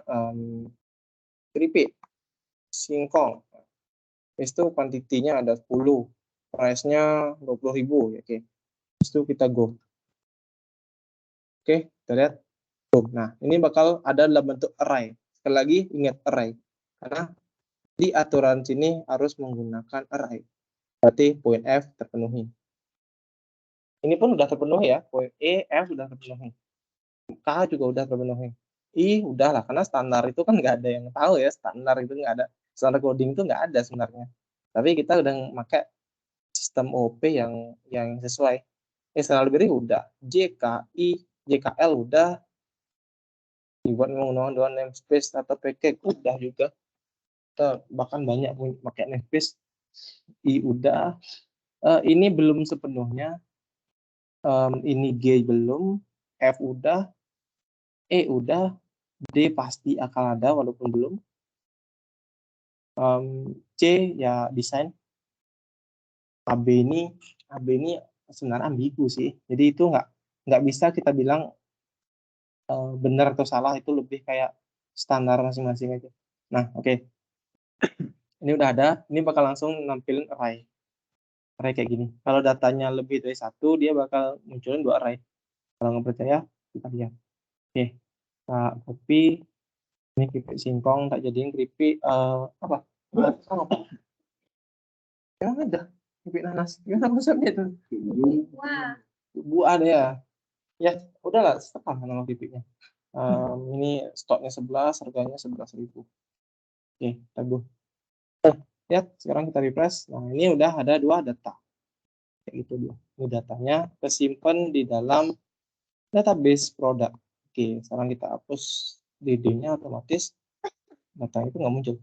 keripik, singkong. Itu kuantitinya ada 10. Price-nya 20.000. Oke. Itu kita go. Oke, kita lihat. Nah, ini bakal ada dalam bentuk array. Sekali lagi ingat array. Karena di aturan sini harus menggunakan array. Berarti poin F terpenuhi. Ini pun udah terpenuhi ya. Poin E, F sudah terpenuhi. K juga udah terpenuhi. I udahlah, karena standar itu kan nggak ada yang tahu ya. Standar itu nggak ada. Standar coding itu nggak ada sebenarnya. Tapi kita udah pakai sistem OP yang sesuai. External library udah. JKI, JKL udah. Dibuat menggunakan namespace atau package udah juga. Kita bahkan banyak pakai namespace. I udah. Ini belum sepenuhnya. Ini G belum. F udah. E udah. D pasti akan ada walaupun belum. C ya desain. AB ini sebenarnya ambigu sih. Jadi itu nggak bisa kita bilang benar atau salah, itu lebih kayak standar masing-masing aja. Nah, oke. Ini udah ada. Ini bakal langsung nampilin array. Array kayak gini. Kalau datanya lebih dari 1, dia bakal munculin 2 array. Kalau nggak percaya, kita lihat. Oke. Kita copy. Ini keripik singkong, tak jadiin keripik apa? Apa? Yang ada. Keripik nanas. Gimana maksudnya itu? Wah. Buah ada ya. Ya, udahlah, setengah nama keripiknya. Ini stoknya 11, harganya 11.000. Oke, teguh. Lihat, sekarang kita refresh. Nah, ini udah ada 2 data. Kayak gitu dia. Ini datanya kesimpan di dalam database produk. Oke, sekarang kita hapus DD-nya, otomatis data itu nggak muncul.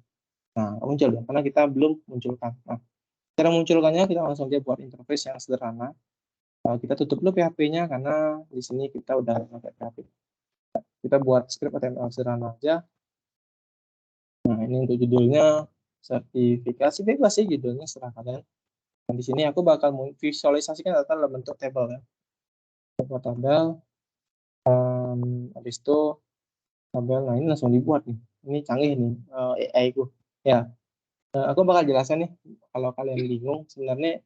Nah, nggak muncul ya, karena kita belum munculkan. Nah, cara munculkannya kita langsung aja buat interface yang sederhana. Kita tutup dulu PHP-nya karena di sini kita udah pakai PHP. Kita buat script HTML sederhana aja. Nah, ini untuk judulnya sertifikasi bebas sih judulnya, serah kalian. Dan di sini aku bakal visualisasikan data dalam bentuk tabel ya. Tabel. Habis itu tabel. Nah, ini langsung dibuat nih. Ini canggih nih AI ku. Ya. Aku bakal jelasin nih kalau kalian bingung sebenarnya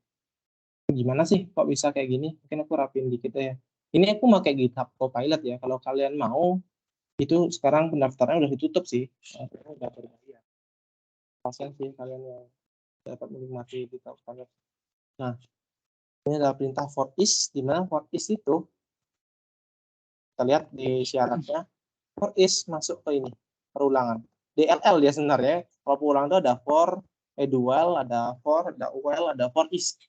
gimana sih kok bisa kayak gini. Mungkin aku rapin dikit ya. Ini aku pakai GitHub Copilot ya. Kalau kalian mau itu sekarang pendaftaran udah ditutup sih. Udah berbayar. Pasien sih kalian yang dapat menikmati GitHub Copilot. Nah, ini adalah perintah for is, di mana for is itu kita lihat di syaratnya for is masuk ke ini perulangan DLL ya sebenarnya. Kalau perulangan itu ada for, dual, ada for, ada while, ada for is.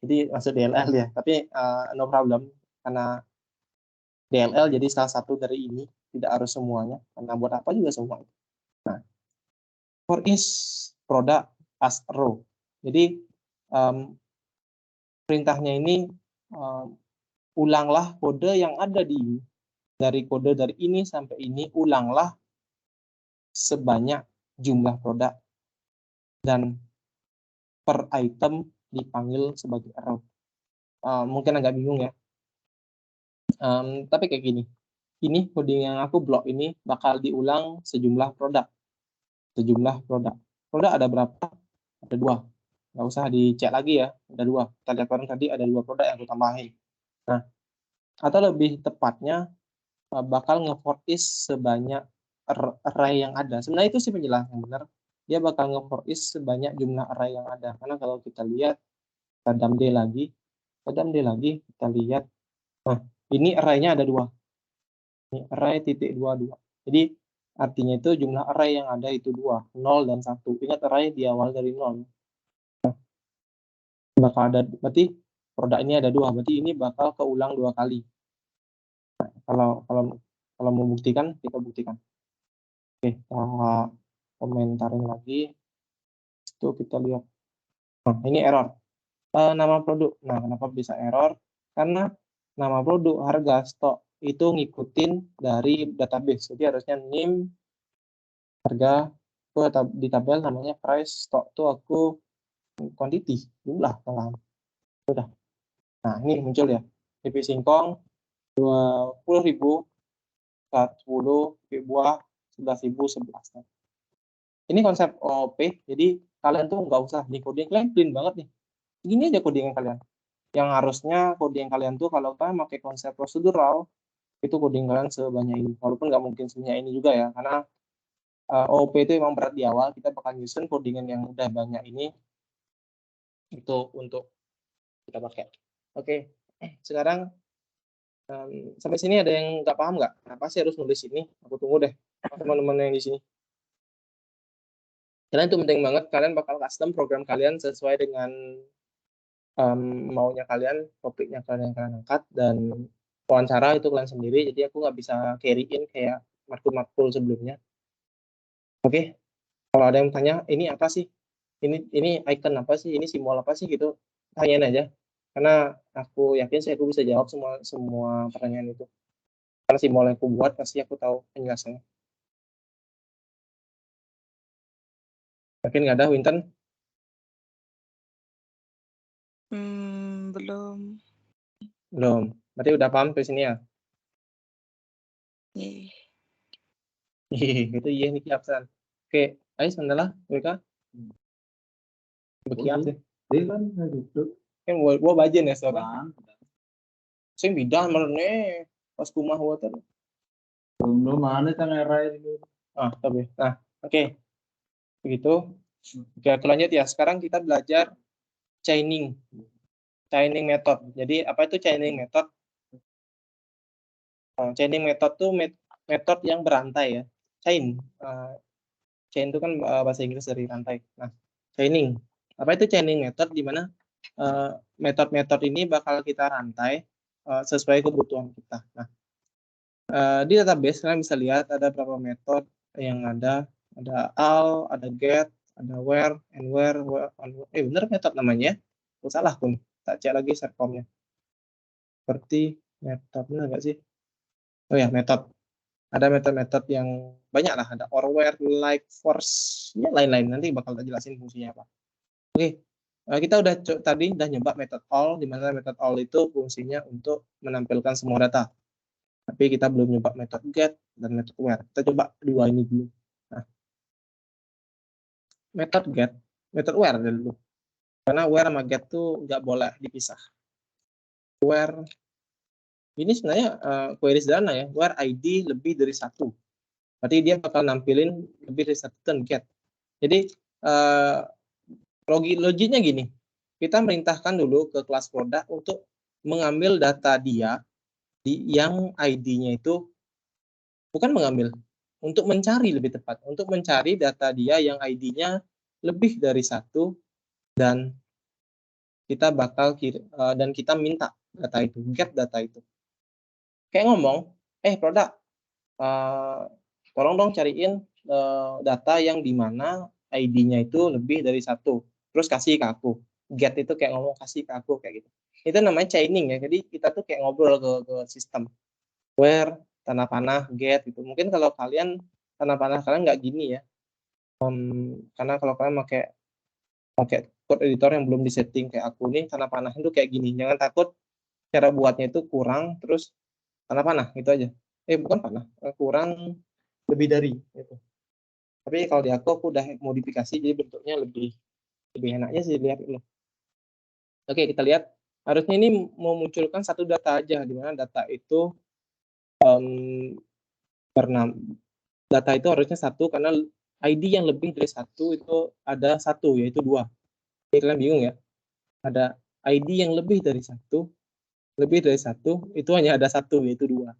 Jadi masuk DLL ya. Tapi no problem karena DLL jadi salah satu dari ini, tidak harus semuanya. Karena buat apa juga semua. Nah, for is product as row. Jadi perintahnya ini ulanglah kode yang ada di dari kode dari ini sampai ini, ulanglah sebanyak jumlah produk dan per item dipanggil sebagai arrow. Mungkin agak bingung ya, tapi kayak gini. Ini coding yang aku blok ini bakal diulang sejumlah produk. Produk ada berapa? Ada 2. Nggak usah dicek lagi ya, ada 2. Kita lihat tadi ada 2 produk yang aku tambahin. Nah, atau lebih tepatnya bakal nge-for is sebanyak array yang ada. Sebenarnya itu sih penjelasan yang benar. Dia bakal nge-for is sebanyak jumlah array yang ada. Karena kalau kita lihat, kita dump-d lagi, kita lihat, nah ini array-nya ada 2. Ini array titik 22. Jadi artinya itu jumlah array yang ada itu 2, 0 dan 1. Ingat array di awal dari 0. Nah, bakal ada, berarti produk ini ada 2, berarti ini bakal keulang 2 kali. Nah, kalau membuktikan, kita buktikan. Oke, kita komentarin lagi. Itu kita lihat. Nah, ini error. Nama produk. Nah, kenapa bisa error? Karena nama produk, harga, stok itu ngikutin dari database. Jadi harusnya name, harga, itu di tabel namanya price, stok tuh aku quantity, jumlah kan. Sudah. Nah, ini muncul ya. Keripik singkong 20.000, 40 buah 11.011. Ini konsep OP, jadi kalian tuh nggak usah di coding, kalian clean banget nih. Gini aja codingan kalian. Yang harusnya coding kalian tuh kalau kalian pakai konsep prosedural, itu coding kalian sebanyak ini. Walaupun nggak mungkin sebanyak ini juga ya, karena OOP itu emang berat di awal. Kita bakal nyusun codingan yang udah banyak ini itu untuk kita pakai. Oke, sekarang sampai sini ada yang nggak paham nggak? Kenapa sih harus nulis ini? Aku tunggu deh teman-teman yang di sini. Karena itu penting banget, kalian bakal custom program kalian sesuai dengan maunya kalian, topiknya kalian yang kalian angkat, dan wawancara itu kalian sendiri, jadi aku nggak bisa carry-in kayak matkul-matkul sebelumnya. Oke, kalau ada yang tanya, ini apa sih? Ini icon apa sih? Ini simbol apa sih? Gitu, tanyain aja. Karena aku yakin sih aku bisa jawab semua pertanyaan itu. Karena simbol yang aku buat, pasti aku tahu penjelasannya. Yakin nggak ada, Winton? Belum. Belum. Berarti udah paham ke sini ya? Eh. Itu iya nih absen. Oke, Ais adalah mereka bekiat deh. Dia kan hidup Kan gua bajen ya seorang. kan. Sing bidan marane pas kumah water. Belum mana kan era ini. Tapi. Nah, oke. Begitu. Oke, aku lanjut ya. Sekarang kita belajar chaining. Chaining method. Jadi apa itu chaining method? Chaining method itu metode yang berantai ya. Chain. Chain itu kan bahasa Inggris dari rantai. Nah, chaining. Apa itu chaining method? Di mana metode-metode ini bakal kita rantai sesuai kebutuhan kita. Nah, di database kalian bisa lihat ada berapa metode yang ada. Ada all, ada get, ada where, and where. Bener metode namanya. Salah pun. Tak cek lagi serkomnya. Seperti metode, benar nggak sih? Oh ya, metode. Ada metode-metode yang banyak lah. Ada or, where, like, force, ya lain-lain. Nanti bakal tak jelasin fungsinya apa. Oke, kita tadi udah nyoba metode all, di mana metode all itu fungsinya untuk menampilkan semua data. Tapi kita belum nyoba metode get dan metode where. Kita coba dua ini dulu. Nah, metode get, metode where dulu. Karena where sama get tuh nggak boleh dipisah. Where ini sebenarnya query sederhana ya. Where ID lebih dari 1. Berarti dia bakal nampilin lebih dari 1 dan get. Jadi logiknya gini. Kita merintahkan dulu ke kelas produk untuk mengambil data dia yang ID-nya itu bukan mengambil, untuk mencari lebih tepat, untuk mencari data dia yang ID-nya lebih dari 1 dan kita bakal dan kita minta data itu, get data itu. Kayak ngomong, produk, tolong dong cariin data yang dimana ID-nya itu lebih dari 1, terus kasih ke aku. Get itu kayak ngomong kasih ke aku kayak gitu. Itu namanya chaining ya. Jadi kita tuh kayak ngobrol ke sistem. Where, tanda panah, get gitu. Mungkin kalau kalian tanda panah kalian nggak gini ya. Karena kalau kalian pakai code editor yang belum disetting kayak aku nih, tanda panah itu kayak gini. Jangan takut cara buatnya itu kurang terus tanda panah gitu aja. Bukan panah, kurang lebih dari gitu. Tapi kalau di aku udah modifikasi jadi bentuknya lebih enaknya sih lihat dulu. Oke, kita lihat harusnya ini memunculkan satu data aja, di mana data itu data itu harusnya 1 karena ID yang lebih dari 1 itu ada 1 yaitu 2. Jadi kalian bingung ya? Ada ID yang lebih dari 1 itu hanya ada 1 yaitu 2.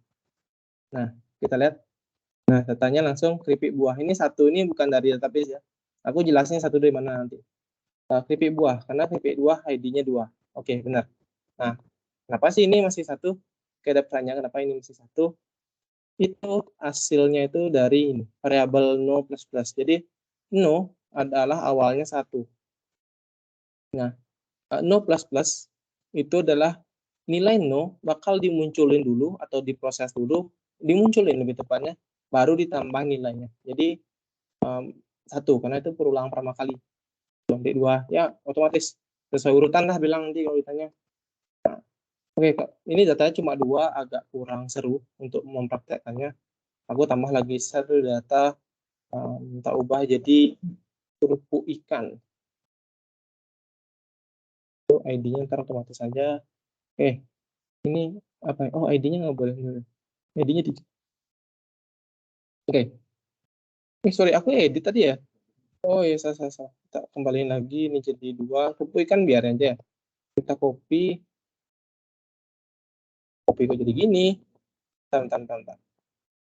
Nah, kita lihat. Nah, datanya langsung keripik buah. Ini 1 ini bukan dari database ya. Aku jelasin 1 dari mana nanti. Keripik buah, karena keripik buah ID-nya 2. Oke, benar. Nah, kenapa sih ini masih 1? Ada pertanyaan kenapa ini masih 1? Itu hasilnya itu dari ini, variabel no plus plus. Jadi, no adalah awalnya 1. Nah, no plus plus itu adalah nilai no bakal dimunculin dulu atau diproses dulu, dimunculin lebih tepatnya, baru ditambah nilainya. Jadi, 1, karena itu perulangan pertama kali. Nanti 2 ya otomatis sesuai urutan lah bilang nanti kalau ditanya. Nah, oke, ini datanya cuma 2, agak kurang seru untuk mempraktekkannya. Aku tambah lagi 1 data, tak ubah jadi kerupuk ikan. Itu ID-nya ntar otomatis saja. Ini apa? Oh, ID-nya nggak boleh. ID-nya di. Oke. Sorry, aku edit tadi ya. Oh iya, salah. Kita kembaliin lagi, ini jadi 2. Kerupuk ikan biar aja. Kita copy kok jadi gini. Bentar.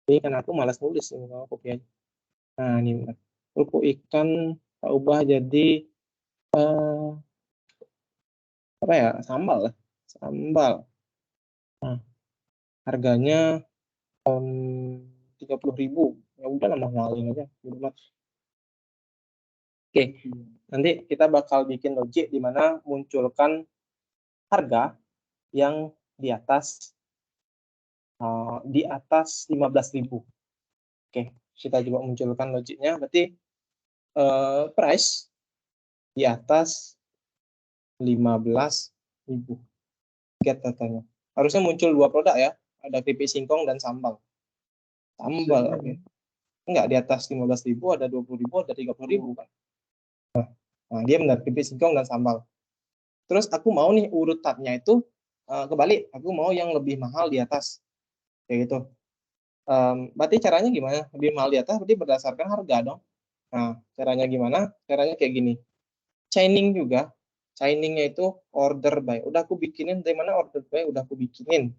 Ini kan aku malas nulis ini, kalau copy aja. Nah, ini benar. Kerupuk ikan tak ubah jadi apa ya? Sambal. Nah, harganya 30.000. Ya udah lah, mahalin aja. Oke, nanti kita bakal bikin logic di mana munculkan harga yang di atas 15.000. Oke, kita coba munculkan logiknya. Berarti price di atas 15.000. Get datanya. Harusnya muncul 2 produk ya. Ada keripik singkong dan sambal. Oke. Enggak, di atas 15.000 ada 20.000, ada 30.000 kan. Nah, dia benar keripik singkong dan sambal. Terus aku mau nih urutannya itu kebalik, aku mau yang lebih mahal di atas. Kayak gitu. Berarti caranya gimana? Lebih mahal di atas berarti berdasarkan harga dong. Nah, caranya gimana? Caranya kayak gini. Chaining juga. Chainingnya itu order by. Udah aku bikinin, dari mana order by? Udah aku bikinin.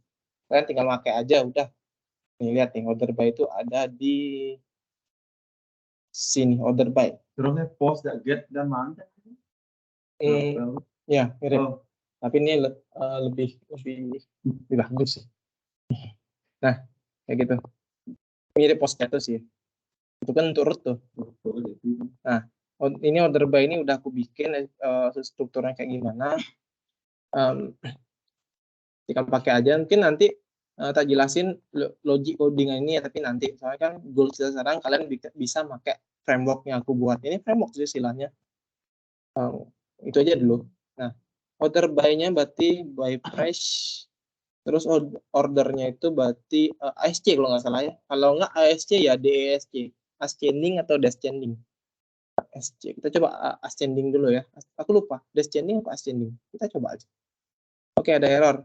Kalian tinggal pakai aja, udah. Nih, lihat nih, order by itu ada di sini, order by. Terusnya post dan get dan mana? Ya, mirip. Oh, Tapi ini lebih bagus sih. Nah, kayak gitu. Mirip postnya tuh sih. Itu kan turut tuh. Nah, ini order by ini udah aku bikin strukturnya kayak gimana. Tinggal pakai aja. Mungkin nanti tak jelasin logic coding ini ya, tapi nanti soalnya kan goals sekarang kalian bisa pakai framework yang aku buat. Ini framework sih istilahnya. Itu aja dulu. Nah, order by-nya berarti by price. Terus ordernya itu berarti ASC kalau nggak salah ya. Kalau nggak ASC ya DESC. Ascending atau descending. ASC. Kita coba ascending dulu ya. Aku lupa. Descending apa ascending? Kita coba aja. Oke, ada error.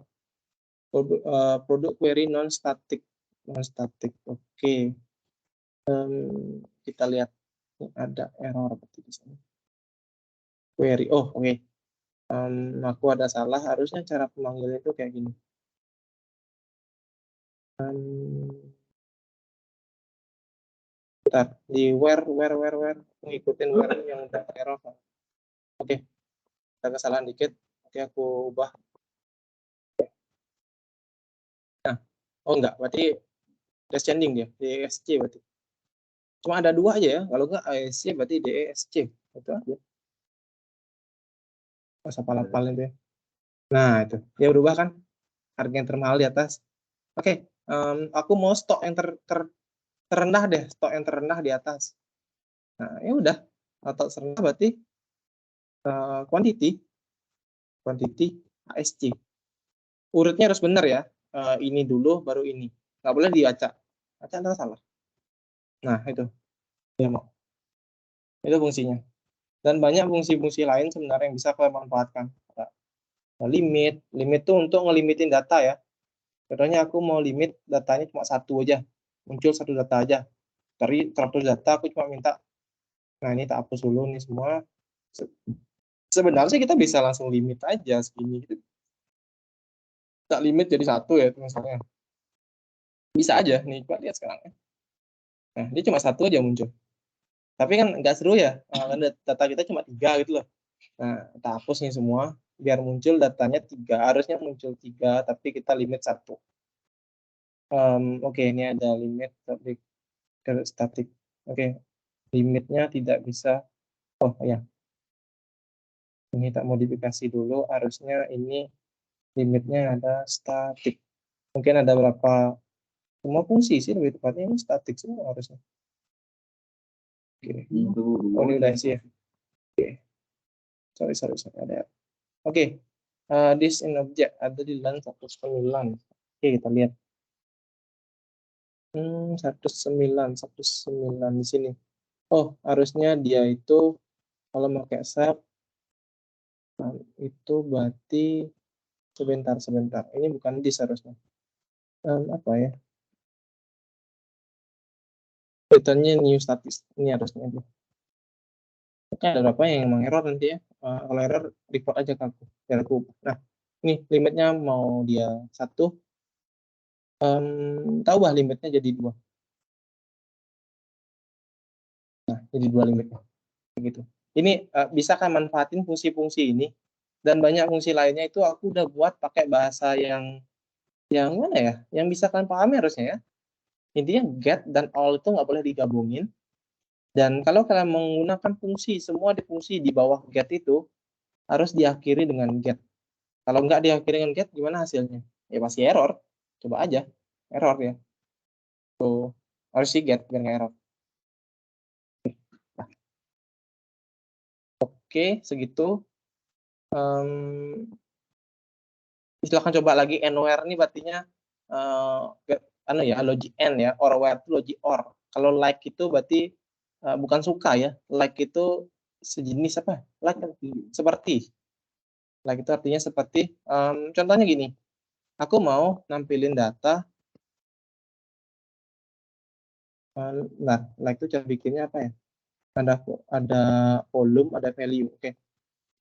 Produk query non static. Oke. Kita lihat ada error berarti di sini. Query. Oh, oke. Aku ada salah. Harusnya cara pemanggilan itu kayak gini. Bentar, di where ngikutin where yang udah error. Oke. Ada kesalahan dikit. Oke, aku ubah. Nah, oh enggak, berarti descending dia, DESC berarti. Cuma ada dua aja ya, kalau enggak ASC berarti DESC. Itu aja. Pas hafal-hafal itu ya. Nah, itu. Dia berubah kan? Harga yang termahal di atas. Oke, aku mau stok yang terendah deh, stok yang terendah di atas. Nah, ya udah. Stok terendah berarti quantity ASC. Urutnya harus benar ya. Ini dulu baru ini. Nggak boleh diacak. Acak ntar salah. Nah, itu. Ya, mau. Itu fungsinya. Dan banyak fungsi-fungsi lain sebenarnya yang bisa kalian manfaatkan. Nah, limit itu untuk ngelimitin data ya. Contohnya aku mau limit datanya cuma satu aja. Muncul satu data aja. Dari 100 data aku cuma minta. Nah, ini tak hapus dulu nih semua. Sebenarnya kita bisa langsung limit aja segini gitu. Tak limit jadi satu ya misalnya. Bisa aja nih, coba lihat sekarang ya. Nah, dia cuma satu aja muncul. Tapi kan nggak seru ya, data kita cuma 3 gitu loh. Nah, kita hapus nih semua, biar muncul datanya 3. Harusnya muncul 3, tapi kita limit 1. Oke, ini ada limit static. Oke, limitnya tidak bisa. Oh ya, ini tak modifikasi dulu. Harusnya ini limitnya ada static. Mungkin ada berapa, semua fungsi sih lebih tepatnya ini static semua harusnya. Oke. Oh, ini udah isi ya. Oke. Sorry ada. Oke. This in object ada di line 109. Oke, kita lihat. 19 di sini. Oh, harusnya dia itu kalau pakai sub itu berarti sebentar. Ini bukan this harusnya. Apa ya? Returnnya new status. Ini harusnya dia. Oke, ada berapa yang emang error nanti ya? Kalau error report aja ke aku. Biar aku. Nah, ini limitnya mau dia 1. Tambah limitnya jadi 2. Nah, jadi 2 limitnya. Gitu. Ini bisa kan manfaatin fungsi-fungsi ini dan banyak fungsi lainnya itu aku udah buat pakai bahasa yang mana ya? Yang bisa kalian pahami harusnya ya. Intinya get dan all itu nggak boleh digabungin. Dan kalau kalian menggunakan fungsi, semua di fungsi di bawah get itu harus diakhiri dengan get. Kalau nggak diakhiri dengan get, gimana hasilnya? Ya pasti error. Coba aja. Error ya. Tuh, harus di get biar nggak error. Oke, segitu. Silahkan coba lagi anywhere ini berartinya logic n ya, or where itu logic or. Kalau like itu berarti bukan suka ya. Like itu sejenis apa? Like seperti. Like itu artinya seperti. Contohnya gini. Aku mau nampilin data. Nah, like itu cara bikinnya apa ya? Ada volume, ada value. Oke.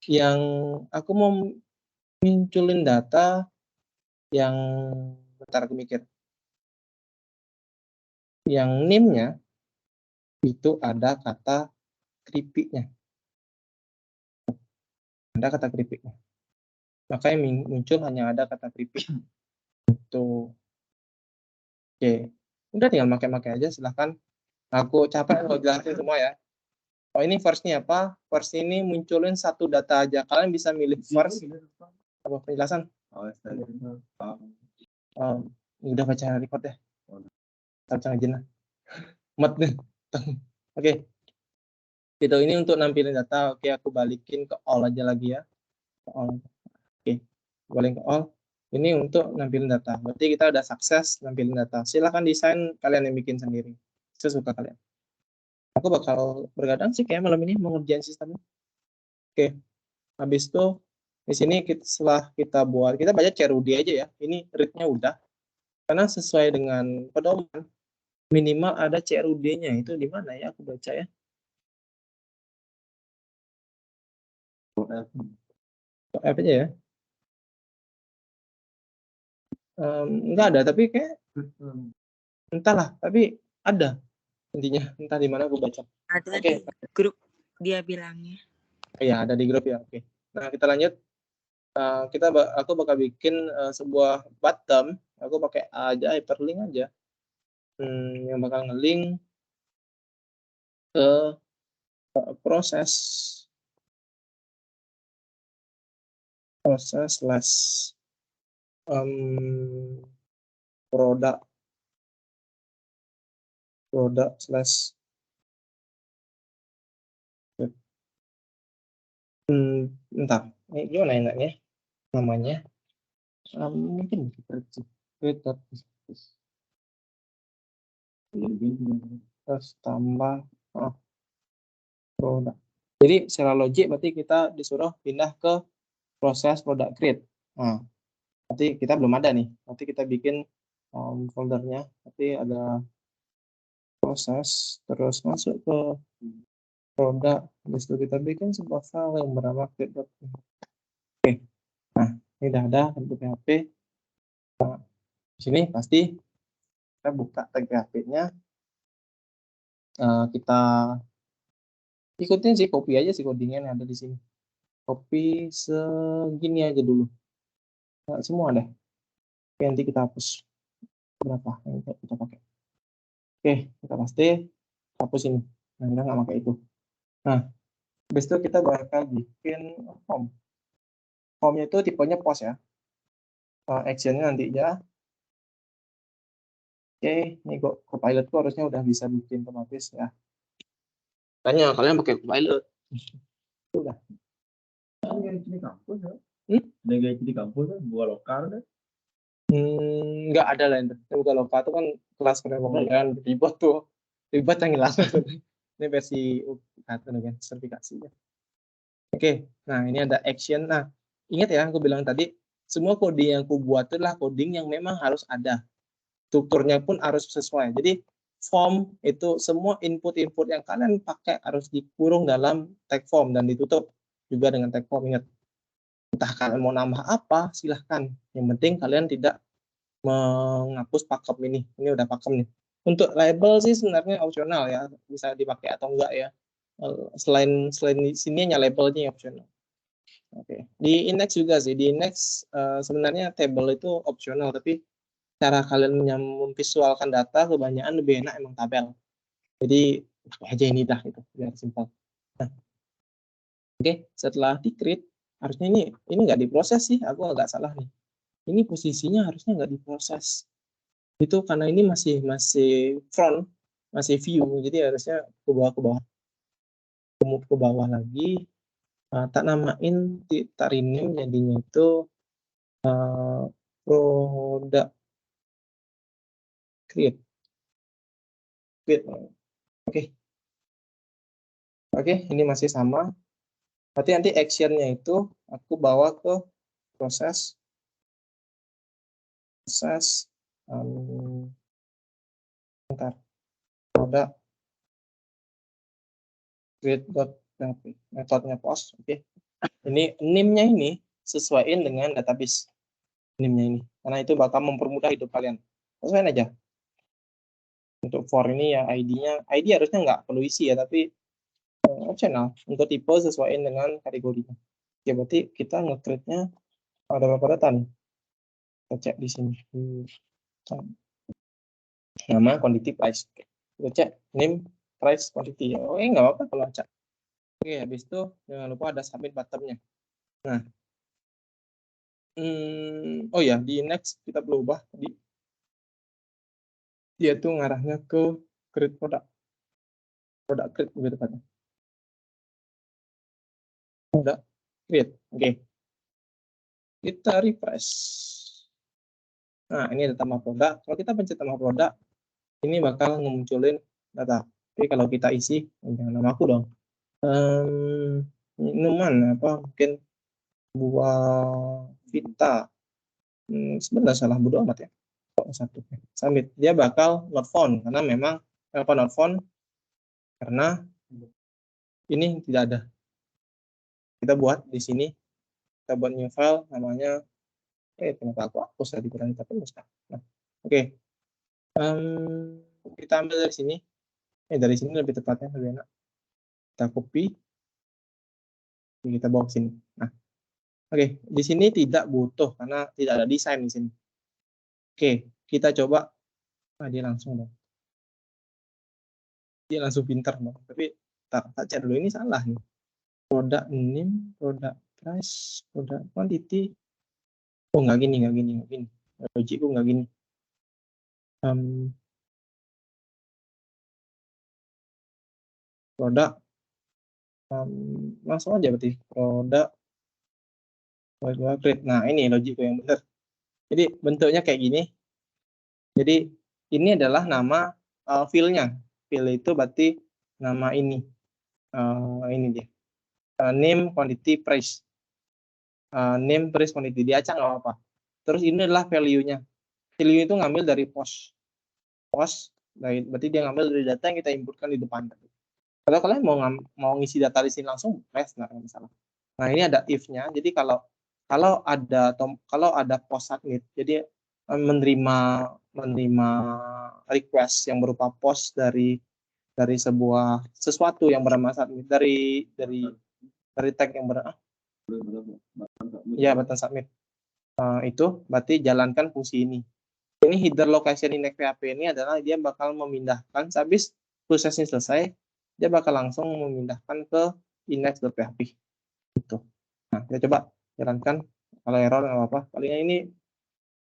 Yang aku mau munculin data yang bentar aku mikir. Yang name-nya itu ada kata keripiknya. Ada kata keripiknya. Makanya muncul hanya ada kata keripik. Tuh. Oke. Udah tinggal pakai-pakai aja, silahkan. Aku capek kalau jelasin semua ya. Oh, ini first-nya apa? First ini munculin satu data aja. Kalian bisa milih first. Apa penjelasan? Udah baca record ya. Baca aja. Mat deh. Oke. Video ini untuk nampilin data. Oke, aku balikin ke all aja lagi ya. All. Oke. Balik ke all. Ini untuk nampilin data. Berarti kita udah sukses nampilin data. Silahkan desain kalian yang bikin sendiri. Sesuka kalian. Aku bakal bergadang sih kayak malam ini mau ngerjain sistemnya. Oke. Habis itu di sini setelah kita buat, kita baca CRUD aja ya. Ini read-nya udah. Karena sesuai dengan pedoman minimal ada CRUD-nya. Itu di mana ya aku baca ya? F aja ya. Enggak ada, tapi kayak entahlah, tapi ada intinya. Entah di mana aku baca. Ada Oke. di grup dia bilangnya. Ya, ada di grup ya. Oke. Nah, kita lanjut. Aku bakal bikin sebuah bottom. Aku pakai aja hyperlink aja. Yang bakal ngelink ke proses slash produk slash entah ini gimana enaknya namanya, mungkin terus tambah produk. Jadi secara logik berarti kita disuruh pindah ke proses product create. Nah, berarti kita belum ada nih. Nanti kita bikin foldernya. Nanti ada proses, terus masuk ke produk. Habis itu kita bikin sebuah file yang bernama create.php. Oke. Nah, ini udah ada untuk PHP. Nah, di sini pasti kita buka tag PHP-nya. Kita ikutin sih, copy aja sih codingnya yang ada di sini. Copy segini aja dulu. Nah, semua deh. Oke, nanti kita hapus berapa yang kita pakai. Oke, kita pasti hapus ini. Nah, kita nggak pakai itu. Nah, habis itu kita bakal bikin form. Formnya itu tipenya post ya. Actionnya nanti ya. Oke, ini kok Copilot tuh harusnya udah bisa bikin otomatis ya. Tanya kalian pakai Copilot. Udah. Di kampus ya? Ada di kampus ya? Buat lokal deh. Nggak ada lah itu. Bukan lokal itu kan kelas penerbangan ribet tuh. Ribet yang hilang. Ini versi kan sertifikasinya. Oke, nah ini ada action. Nah, ingat ya aku bilang tadi, semua coding yang aku buat itu adalah coding yang memang harus ada. Strukturnya pun harus sesuai. Jadi form itu semua input-input yang kalian pakai harus dikurung dalam tag form dan ditutup juga dengan tag form. Ingat, entah kalian mau nambah apa silahkan. Yang penting kalian tidak menghapus pakem ini. Ini udah pakem nih. Untuk label sih sebenarnya opsional ya, bisa dipakai atau enggak ya. Selain sini hanya labelnya opsional. Oke. Di index juga sih. Di index sebenarnya table itu opsional, tapi cara kalian memvisualkan data kebanyakan lebih enak emang tabel. Jadi aja ini dah itu biar simpel. Nah, oke, setelah di create harusnya ini nggak diproses sih, aku agak salah nih. Ini posisinya harusnya nggak diproses. Itu karena ini masih front, masih view, jadi harusnya ke bawah ke bawah lagi. Tak namain, tak rename jadinya itu product create. Create. Oke, ini masih sama. Berarti nanti action-nya itu aku bawa ke proses bentar, produk create.php, metodenya post. Oke. Ini name-nya ini sesuaiin dengan database name-nya ini, karena itu bakal mempermudah hidup kalian. Sesuaiin aja. Untuk for ini ya ID harusnya nggak perlu isi ya, tapi optional. Untuk tipe sesuaiin dengan kategorinya. Oke, berarti kita nge-create-nya ada berapa data nih? Kita cek di sini. Nama, quantity, price. Kita cek name, price, quantity. Oh, nggak apa-apa kalau cek. Oke, habis itu jangan lupa ada submit button-nya. Nah, oh ya, di next kita perlu ubah tadi. Dia tuh ngarahnya ke create product create lebih tepatnya. Product create, oke. Kita refresh. Nah, ini ada tambah produk. Kalau kita pencet tambah produk, ini bakal ngemunculin data. Tapi kalau kita isi, jangan nama aku dong. Minuman apa? Mungkin buah Vita. Sebenarnya salah, bodo amat ya. Satu. Submit. Dia bakal not found karena memang not found karena ini tidak ada. Kita buat di sini. Kita buat new file namanya kenapa aku hapus tadi kurang kita terus. Nah, oke. Kita ambil dari sini. Dari sini lebih tepatnya lebih enak. Kita copy. Kita bawa ke sini. Nah, oke. Di sini tidak butuh karena tidak ada desain di sini. Oke, kita coba. Dia langsung dong. Dia langsung pintar dong. Tapi tak cek dulu, ini salah nih. Produk name, produk price, produk quantity. Oh, nggak gini. Logikku nggak gini. Produk langsung aja berarti produk create. Nah, ini logikku yang benar. Jadi bentuknya kayak gini. Jadi ini adalah nama file-nya. File itu berarti nama ini. Ini dia. Name, quantity, price. Name, price, quantity. Diacak nggak apa-apa. Terus ini adalah value-nya. Value itu ngambil dari post. Berarti dia ngambil dari data yang kita inputkan di depan. Kalau kalian mau ngisi data di sini langsung, nggak masalah. Nah, ini ada if-nya. Jadi kalau ada post submit, jadi menerima request yang berupa post dari sesuatu yang bernama submit dari tag yang button submit. Itu berarti jalankan fungsi ini. Ini header location index PHP ini adalah dia bakal memindahkan habis prosesnya selesai, dia bakal langsung memindahkan ke index.php. Gitu. Nah, kita coba jalankan. Kalau error nggak apa-apa. Palingnya ini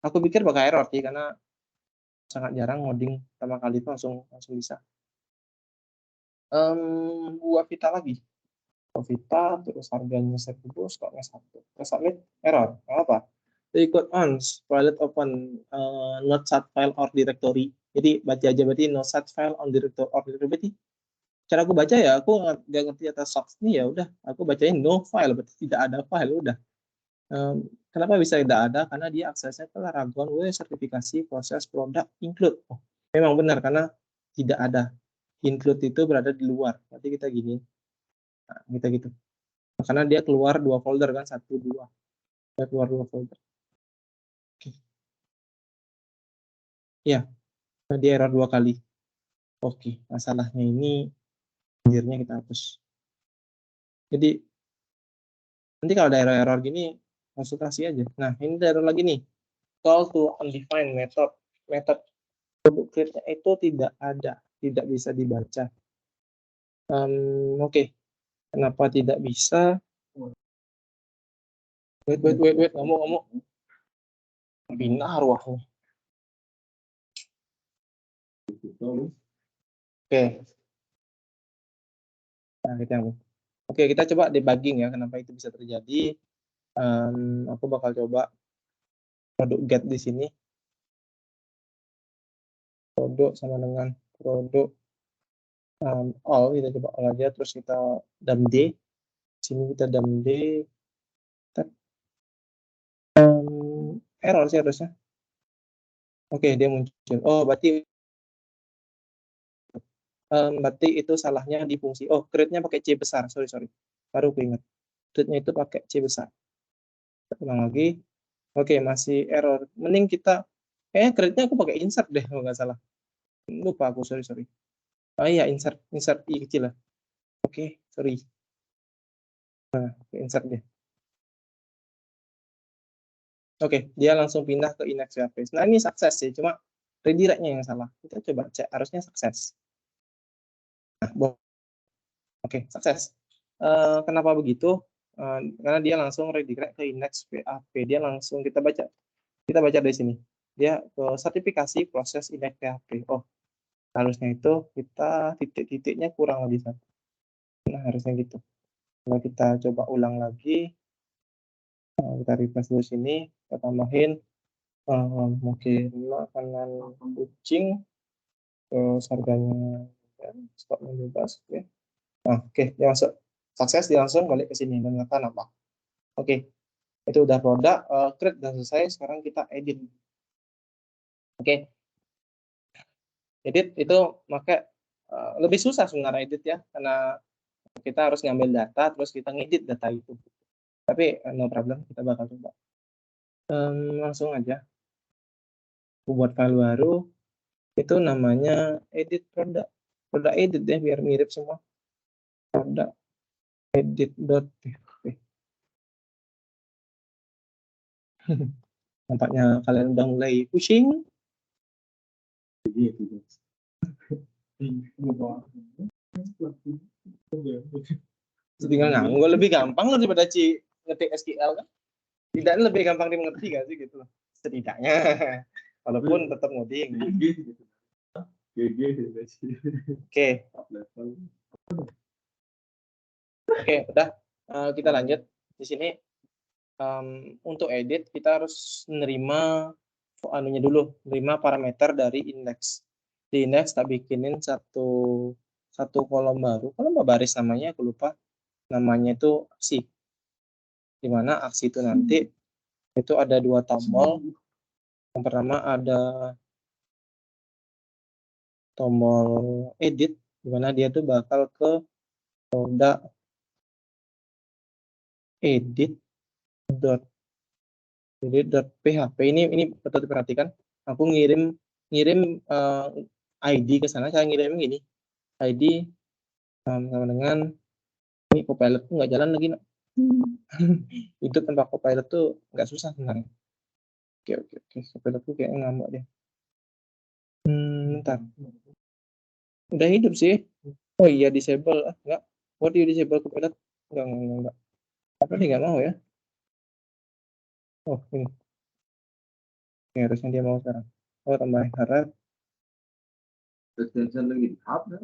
aku pikir bakal error sih karena sangat jarang ngoding pertama kali itu langsung bisa. Buat Vita lagi. Vita terus harganya 1.000, stoknya 1. Terus submit error. Nggak apa? Record on pilot open not sat file or directory. Jadi baca aja berarti no sat file on directory or directory. Cara aku baca ya, aku nggak ngerti atas socks ini ya udah, aku bacain no file berarti tidak ada file udah. Kenapa bisa tidak ada? Karena dia aksesnya ke Laragon web sertifikasi proses produk include. Oh, memang benar karena tidak ada. Include itu berada di luar. Berarti kita gini. Nah, kita gitu. Karena dia keluar 2 folder kan, 1, 2. Dia keluar 2 folder. Oke. Ya, dia error 2 kali. Oke, masalahnya ini akhirnya kita hapus. Jadi nanti kalau ada error-error gini konsultasi aja. Nah, ini ada error lagi nih. Call to undefined method produk create-nya itu tidak ada, tidak bisa dibaca. Oke. Kenapa tidak bisa? Wait, ngomong. Pindah arwahnya. Oke. Nah, kita coba debugging ya, kenapa itu bisa terjadi. Aku bakal coba produk get di sini. Produk sama dengan produk all, kita coba all aja, terus kita dam D, sini kita dam D, error sih harusnya. Oke, dia muncul. Oh, berarti itu salahnya di fungsi. Oh, create-nya pakai C besar. Sorry. Baru aku ingat. Create-nya itu pakai C besar. Kita ulang lagi. Oke, masih error. Mending kita, kayaknya create-nya aku pakai insert deh, kalau nggak salah. Lupa aku, sorry. Oh iya, insert I kecil lah. Oke, sorry. Nah, insert deh. Oke, dia langsung pindah ke index PHP. Nah, ini sukses sih, cuma redirect-nya yang salah. Kita coba cek, harusnya sukses. Nah, oke, sukses. Kenapa begitu? Karena dia langsung redirect ke index PHP. Dia langsung kita baca dari sini. Dia ke sertifikasi proses index PHP. Oh, harusnya itu kita titik-titiknya kurang lebih satu. Nah, harusnya gitu. Kalau kita coba ulang lagi, kita refresh dulu sini, kita tambahin mungkin makanan kucing, terus harganya stoknya bebas, oke. Nah, oke, dia masuk sukses, dia langsung balik ke sini dan kata apa? Oke, itu udah produk, create udah selesai. Sekarang kita edit. Oke, edit itu pakai lebih susah sebenarnya edit ya, karena kita harus ngambil data terus kita ngedit data itu. Tapi no problem, kita bakal coba. Langsung aja. Aku buat file baru. Itu namanya edit produk edit ya, biar mirip semua. Produk edit.php. Nampaknya kalian udah mulai pusing. Tinggal nganggo lebih gampang daripada ngetik SQL kan. Tidak lebih gampang dimengerti gak sih gitu loh. Setidaknya. Walaupun tetap ngoding. Oke. Oke, udah. Kita lanjut. Di sini untuk edit kita harus menerima anunya dulu, menerima parameter dari index. Di index tak bikinin satu kolom baris namanya, aku lupa. Namanya itu aksi. Di mana aksi itu nanti itu ada 2 tombol. Yang pertama ada tombol edit, di mana dia tuh bakal ke produk edit.php. Ini betul diperhatikan. Aku ngirim ID ke sana. Saya ngirim gini, ID sama dengan ini Copilot tuh nggak jalan lagi, nak. Itu tanpa Copilot tuh nggak susah sebenarnya. Oke. Copilot tuh kayaknya ngambek deh. Bentar. Udah hidup sih. Oh iya, disable. Enggak. What do you disable Copilot? Enggak. Apa nih, nggak mau ya? Oh, ini. Oke, harusnya dia mau sekarang. Oh, tambahin harap. Extension lagi di hub kan?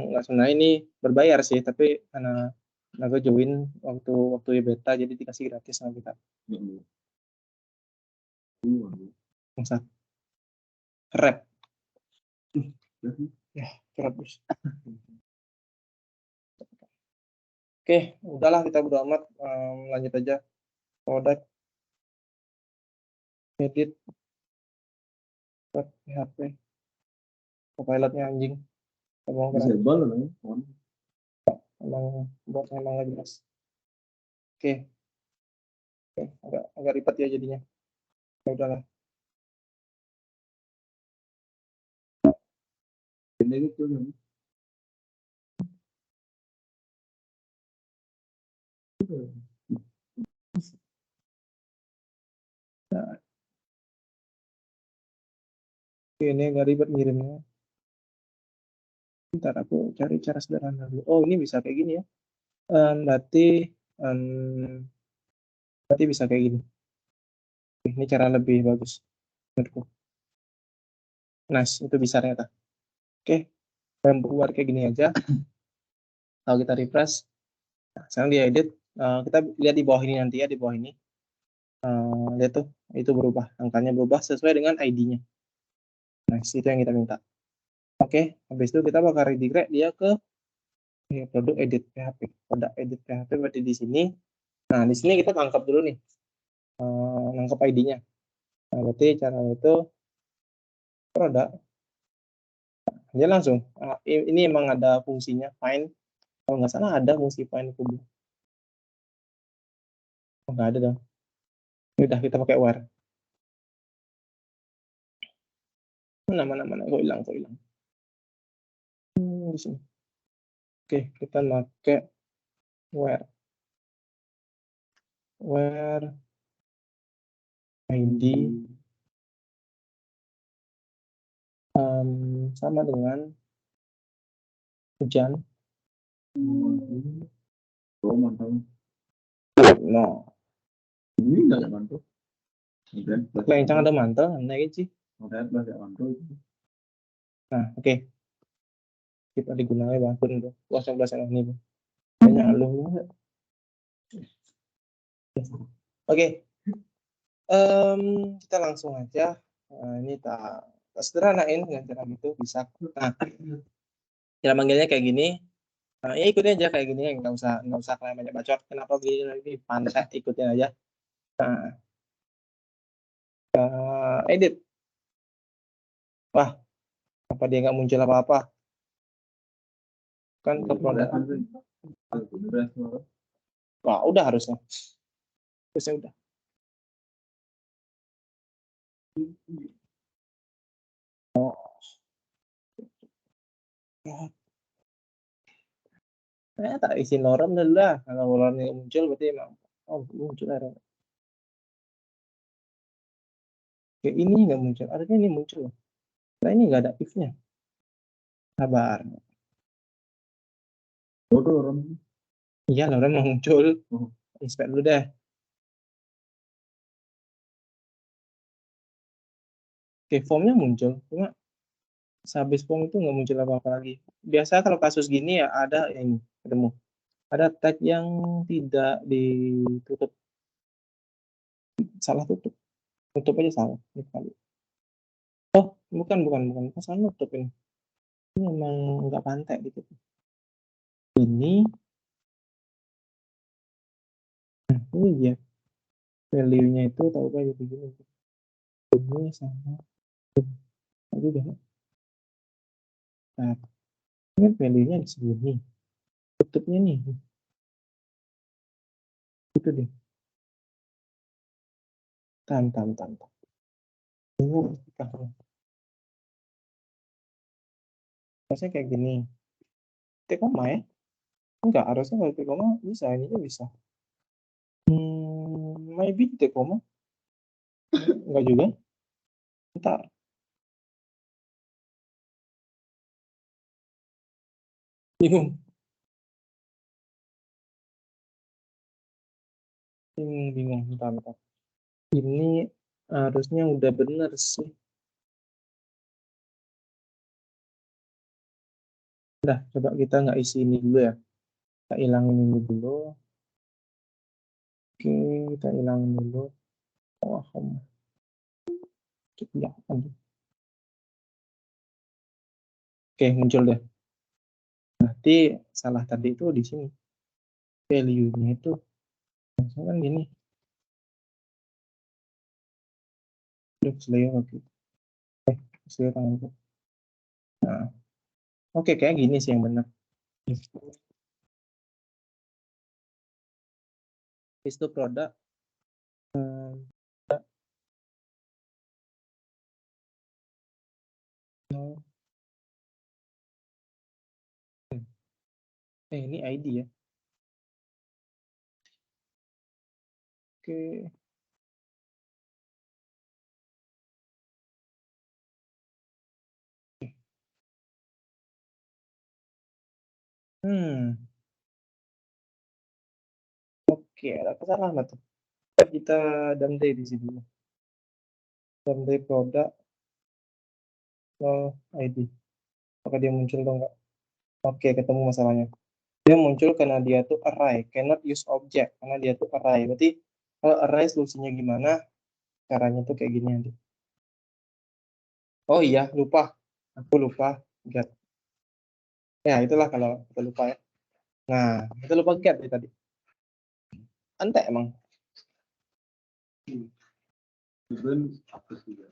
Nggak, sebenarnya ini berbayar sih, tapi karena aku join waktu beta, jadi dikasih gratis sama kita. Bangsa. Rap. Ya, terus. Oke, udahlah, kita bodo amat. Lanjut aja. Product edit PHP. Copilotnya anjing. Disable kan? Emang nggak jelas. Oke, agak ribet ya jadinya. Ya udahlah. Ini gitu kan? Oke, ini agak ribet ngirimnya. Ntar aku cari cara sederhana dulu. Oh, ini bisa kayak gini ya. Berarti bisa kayak gini. Ini cara lebih bagus menurutku. Nice, itu bisa ternyata. Oke, buat kayak gini aja. Kalau kita refresh, nah, sekarang dia edit. Kita lihat di bawah ini nanti ya, di bawah ini. Lihat tuh, itu berubah. Angkanya berubah sesuai dengan ID-nya. Nice, itu yang kita minta. Oke, habis itu kita bakal redirect dia ke produk edit PHP. Produk edit PHP berarti di sini. Nah, di sini kita tangkap dulu nih. Nangkap ID-nya. Nah, berarti cara itu produk. Dia langsung. Ini emang ada fungsinya find. Kalau nggak salah ada fungsi find kubu. Oh, nggak ada dong. Udah kita pakai where. Mana. Kok hilang. Di sini. Oke, kita pakai where. Where ID sama dengan hujan. No. Ini nggak mantul. Kencang ada mantel, naik sih. Nah, oke. Kita digunakan bangun tuh. Kuasa belasan ini. Banyak lu. Oke. Kita langsung aja. Ini tak sederhanain dengan cara gitu bisa. Nah, cara manggilnya kayak gini. Ya ikutin aja kayak gini, nggak usah kalian banyak bacot. Kenapa begini lagi? Pandai ikutin aja. Nah, edit. Wah, apa dia nggak muncul apa-apa? Kan ke produk. Wah, udah harusnya. Udah. Tak isi lorem dulu lah. Kalau loremnya muncul berarti emang muncul error. Oke, ini nggak muncul. Artinya ini muncul. Nah, ini nggak ada if-nya. Sabar. Iya, lorem mau muncul. Inspect dulu deh. Oke, formnya muncul. Cuma sehabis form itu nggak muncul apa-apa lagi. Biasa kalau kasus gini ya ada yang ketemu. Ada tag yang tidak ditutup. Salah tutup. Tutup aja salah. Oh, bukan. Salah nutup ini. Ini memang nggak pantai gitu. Ini dia. Value-nya itu tahu kayak begini. Ini sama. Aduh, udah. Nah, ini value-nya di sini. Tutupnya nih. Itu deh. Tahan. Ini harusnya kayak gini. T koma ya? Enggak, harusnya kalau T koma bisa, ini bisa. Maybe T koma. Enggak juga. Bentar. Bingung. Bentar. Ini harusnya udah bener sih. Udah, coba kita nggak isi ini dulu ya. Kita hilangin ini dulu. Oke, kita hilangin dulu. Ya, oke, muncul deh. Berarti salah tadi itu di sini. Value-nya itu kan gini. Slayer oke. Slayer tangan. Nah, oke, kayak gini sih yang benar. Itu produk. Ini ID ya. Oke. Oke, ada kesalahan tuh. Kita damde di sini. Damde produk ID. Apakah dia muncul atau enggak? Oke, ketemu masalahnya. Dia muncul karena dia tuh array, cannot use object, karena dia tuh array. Berarti kalau array solusinya gimana? Caranya tuh kayak gini nanti. Oh iya, lupa. Aku lupa. Get. Ya, itulah kalau kita lupa ya. Nah, kita lupa get nih tadi. Ante emang. Even hapus juga.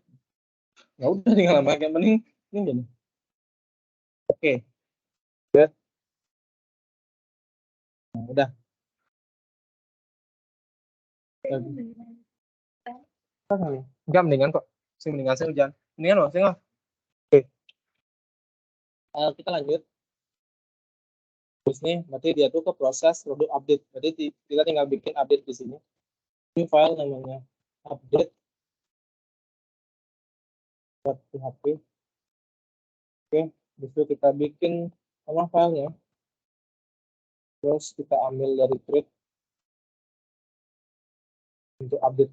Ya udah tinggal lama yang penting ini gini. Oke. Get. Nah, udah. Enggak mendingan kok. Mendingan saya hujan. Mendingan loh, saya. Oke. Kita lanjut. Terus nih, berarti dia tuh ke proses produk update. Berarti kita tinggal bikin update di sini. Ini file namanya update .php. Oke, itu kita bikin nama filenya. Terus kita ambil dari thread untuk update.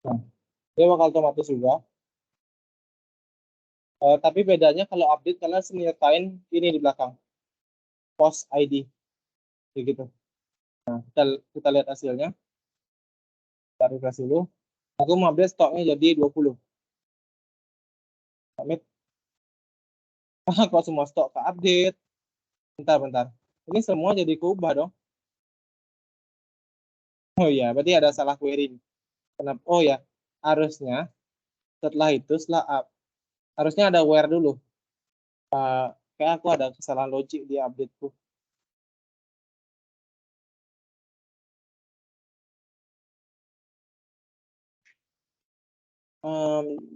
Nah, dia bakal otomatis juga. Tapi bedanya kalau update kalian menyertain ini di belakang. Post ID. Kayak gitu. Nah, kita lihat hasilnya. Kita refresh dulu. Aku mau update stoknya jadi 20. Submit. Kok semua stok ke update? Bentar. Ini semua jadi keubah dong. Oh iya, berarti ada salah query. Kenapa? Oh ya, harusnya setelah itu, harusnya ada where dulu. Kayak aku ada kesalahan logik di update-ku.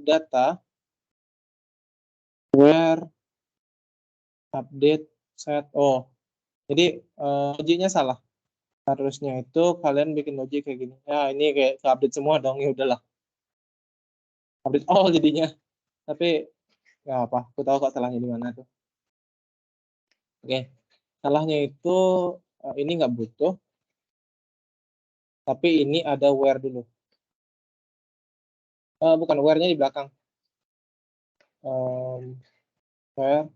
Data where update set. Oh, jadi logiknya salah. Harusnya itu kalian bikin logik kayak gini. Ya, ini kayak ke update semua dong. Ya udahlah. Update all jadinya. Tapi nggak apa. Aku tahu kok salahnya di mana tuh. Oke. Salahnya itu ini nggak butuh. Tapi ini ada where dulu. Bukan where-nya di belakang. Where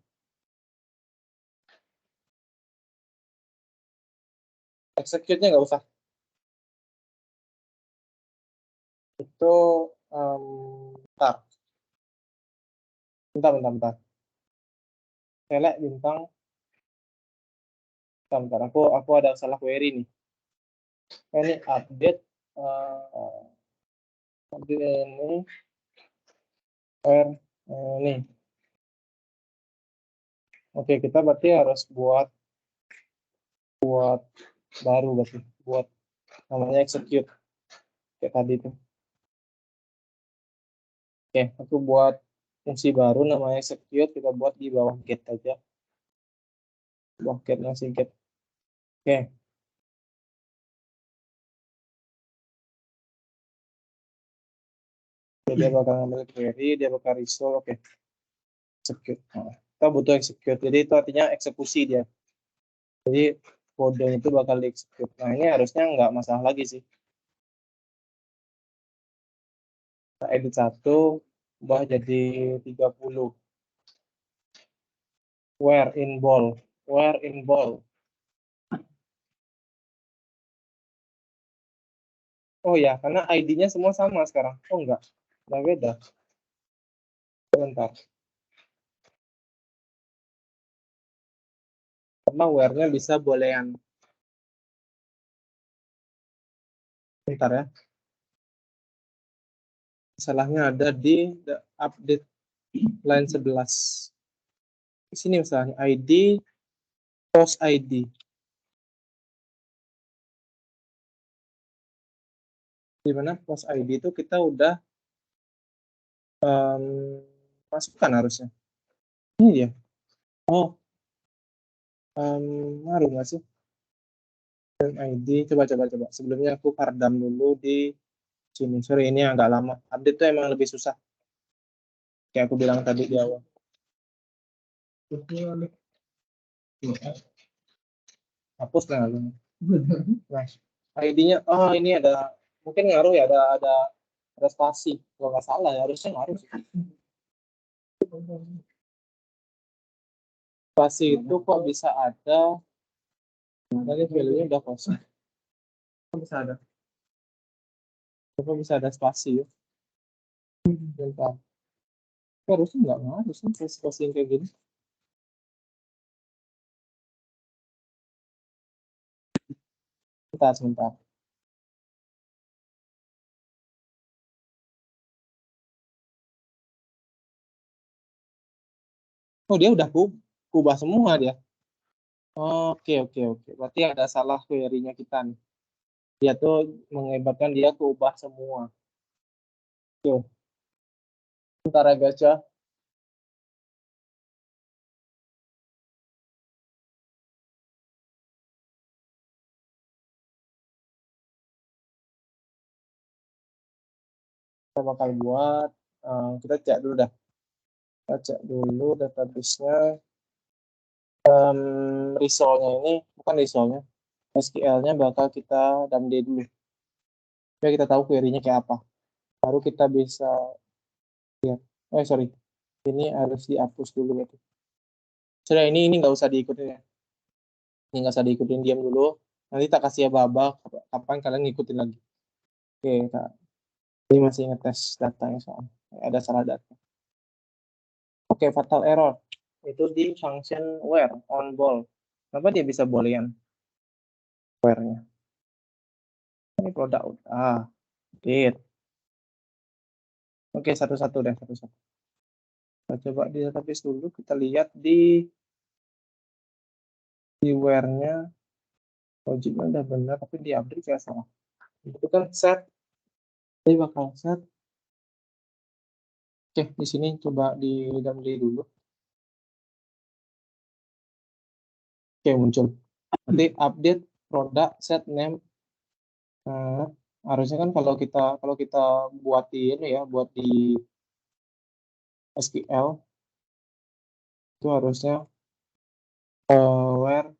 execute-nya nggak usah. Itu bentar. Select bintang. Bentar. Aku ada salah query nih. Ini update ini nih. Oke, kita berarti harus buat baru berarti. Buat namanya execute kayak tadi itu. Oke, aku buat fungsi baru namanya execute, kita buat di bawah get aja. Bawah get masih get. Oke. Dia bakal ngambil query, dia bakal resolve. Oke. Execute. Nah, kita butuh execute. Jadi itu artinya eksekusi dia. Jadi kode itu bakal di-execute. Nah, ini harusnya nggak masalah lagi sih. Kita edit 1, ubah jadi 30. Where in ball. Oh ya, karena ID-nya semua sama sekarang. Oh enggak beda. Bentar. Karena where-nya bisa boolean. Bentar ya. Salahnya ada di update line 11. Di sini misalnya ID, post ID. Di mana post ID itu kita udah masukkan harusnya. Ini ya. Oh, ngaruh nggak sih? Dan ID, coba. Sebelumnya aku pardam dulu di sini. Sorry, ini agak lama. Update itu emang lebih susah. Kayak aku bilang tadi di awal. Hapus lah. Nah, ID-nya, oh ini ada, mungkin ngaruh ya, ada spasi. Kalau nggak salah ya, harusnya ngaruh sih. Spasi itu kok bisa ada, tadi value-nya udah kosong. Kok bisa ada? Kenapa bisa ada spasi ya? Bentar. Harusnya nggak ngaruh sih spasi yang kayak gini. Sebentar. Oh, dia udah kubah semua dia. Oke, oke, oke. Berarti ada salah query-nya kita nih. Dia tuh mengakibatkan dia keubah semua. Tuh. Bentar ya guys ya. Kita bakal buat, kita cek dulu dah. Kita cek dulu database-nya. Result-nya ini, bukan result-nya. SQL-nya bakal kita download dulu. Supaya kita tahu query-nya kayak apa. Baru kita bisa lihat. Sorry. Ini harus dihapus dulu gitu. Sudah, ini nggak usah diikutin ya. Ini nggak usah diikutin, diam dulu. Nanti tak kasih aba-aba kapan kalian ngikutin lagi. Oke, ini masih ngetes datanya soalnya. Ada salah data. Oke, fatal error. Itu di function where on ball. Kenapa dia bisa boolean? Where-nya. Ini produk. Date. Oke, satu-satu deh, satu-satu. Kita coba di database dulu, kita lihat di where-nya. Logiknya udah benar, tapi di update ya salah. Itu kan set. Ini bakal set. Oke, di sini coba di download dulu. Oke, muncul. Nanti update produk set name. Harusnya kan kalau kita buat di ini ya, buat di SQL itu harusnya where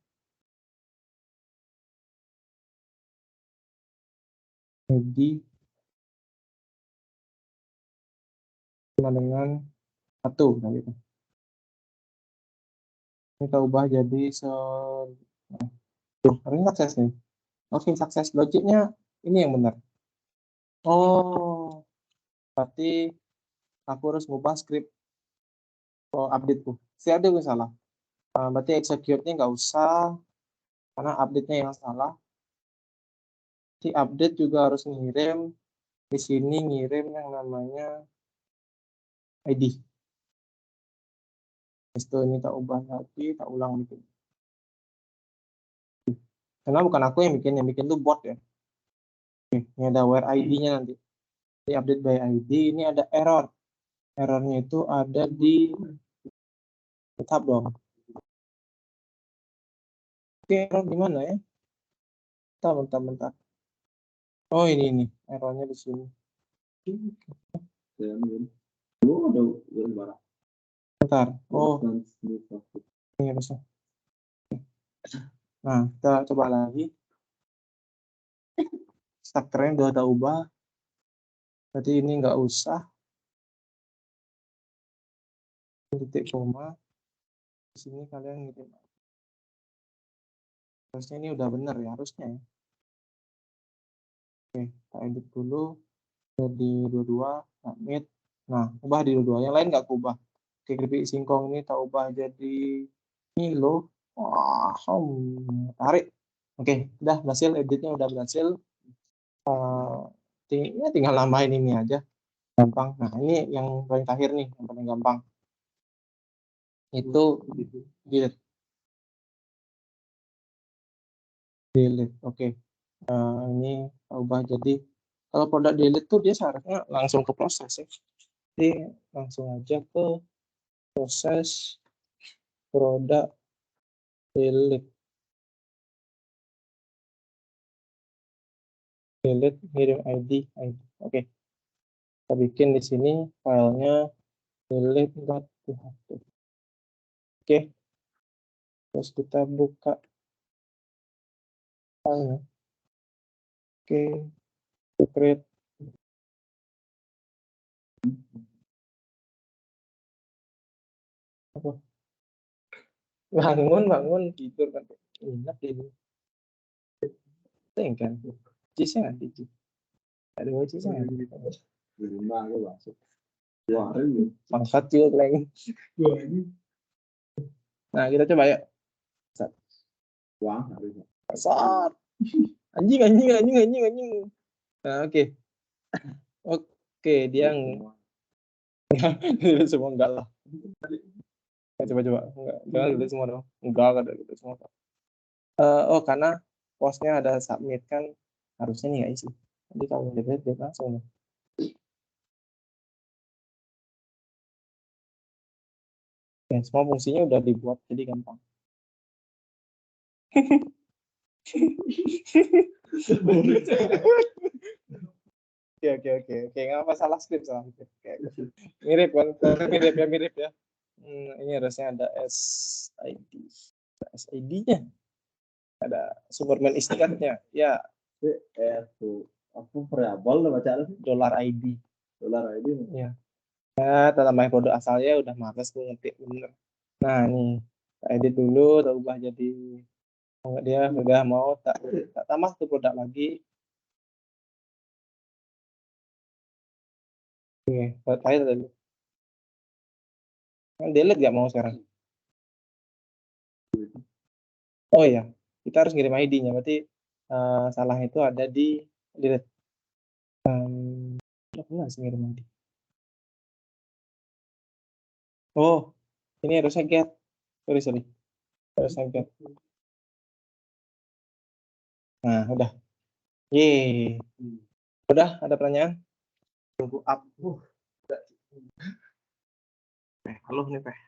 id sama dengan 1 gitu. Ini kita ubah jadi ini sukses nih. Oke, sukses. Logiknya ini yang benar. Oh, berarti aku harus ngubah script update tuh. Si ada yang salah. Berarti execute-nya nggak usah karena update-nya yang salah. Si update juga harus ngirim di sini, ngirim yang namanya ID. Itu ini tak ubah lagi, tak ulang gitu. Karena bukan aku yang bikin tuh bot ya. Oke, ini ada where ID-nya nanti. Di update by ID, ini ada error. Errornya itu ada di tetap dong. Oke, error di mana ya? Bentar. Oh, ini errornya di sini. Bentar. Oh, ini harusnya. Nah, kita coba lagi. Strukturnya udah ada ubah. Berarti ini nggak usah. Titik koma. Di sini kalian ngirim. Harusnya ini udah benar ya, harusnya ya. Oke, kita edit dulu. Jadi 22, submit. Nah, ubah di 22. Yang lain nggak ubah. Oke, keripik singkong ini kita ubah jadi ini loh. Wah, tarik. Oke, udah berhasil, editnya udah berhasil. Tinggal nambahin ini aja. Gampang. Nah, ini yang paling terakhir nih, yang paling gampang. Itu delete. Oke. Ini ubah jadi kalau produk delete tuh dia seharusnya langsung ke proses ya. Jadi langsung aja ke proses produk delete ngirim ID. Oke. Kita bikin di sini filenya delete.php. Oke. Terus kita buka filenya. Oke. Create. Apa? Bangun tidur kan. Ingat ini. Kan. Jisnya nanti. Ada wajib saya. Di rumah lu masuk. Dua hari lu. Bangsat juga lagi. Dua ini. Nah, kita coba yuk. Wah, hari. Bangsat. Anjing. Nah, oke. Oke, dia semua enggak lah. Coba. Enggak. Jangan gitu semua dong. Enggak ada gitu semua. Oh, karena postnya ada submit kan harusnya nih nggak isi. Jadi kalau delete dia langsung nih. Ya, semua fungsinya udah dibuat jadi gampang. Oke. Nggak masalah skrip salah. Mirip kan? Mirip ya. Ini harusnya ada SID. SID-nya. Ada Superman istikatnya. Ya, Tuh. Aku variabel lah baca $ID. $ID. Ya. Ya, tambahin kode asalnya udah males gue ngetik bener. Nah, nih. Tak edit dulu, tak ubah jadi dia udah mau tak tambah satu produk lagi. Oke, terakhir tadi. Kan delete nggak mau sekarang? Oh iya, kita harus ngirim ID-nya. Berarti salah itu ada di delete. Nggak sih ngirim ID. Oh, ini harusnya get. Sorry. Harusnya get. Nah, udah. Yeay. Udah, ada pertanyaan? Tunggu up. Halo nih, Peh.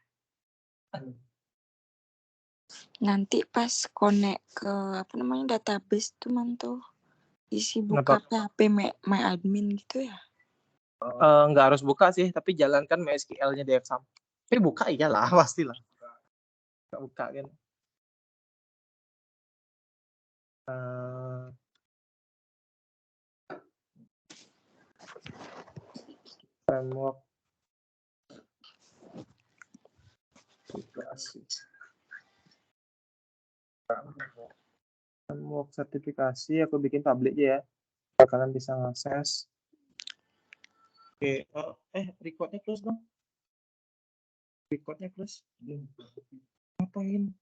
Nanti pas connect ke apa namanya database tuh mantu isi buka PHP my admin gitu ya. Nggak harus buka sih, tapi jalankan MySQL-nya di exam. Tapi buka iyalah, pastilah. Nggak buka kan. Framework sertifikasi aku bikin public aja ya. Kalian bisa ngakses. Oke, recordnya close dong. Recordnya close. Ngapain?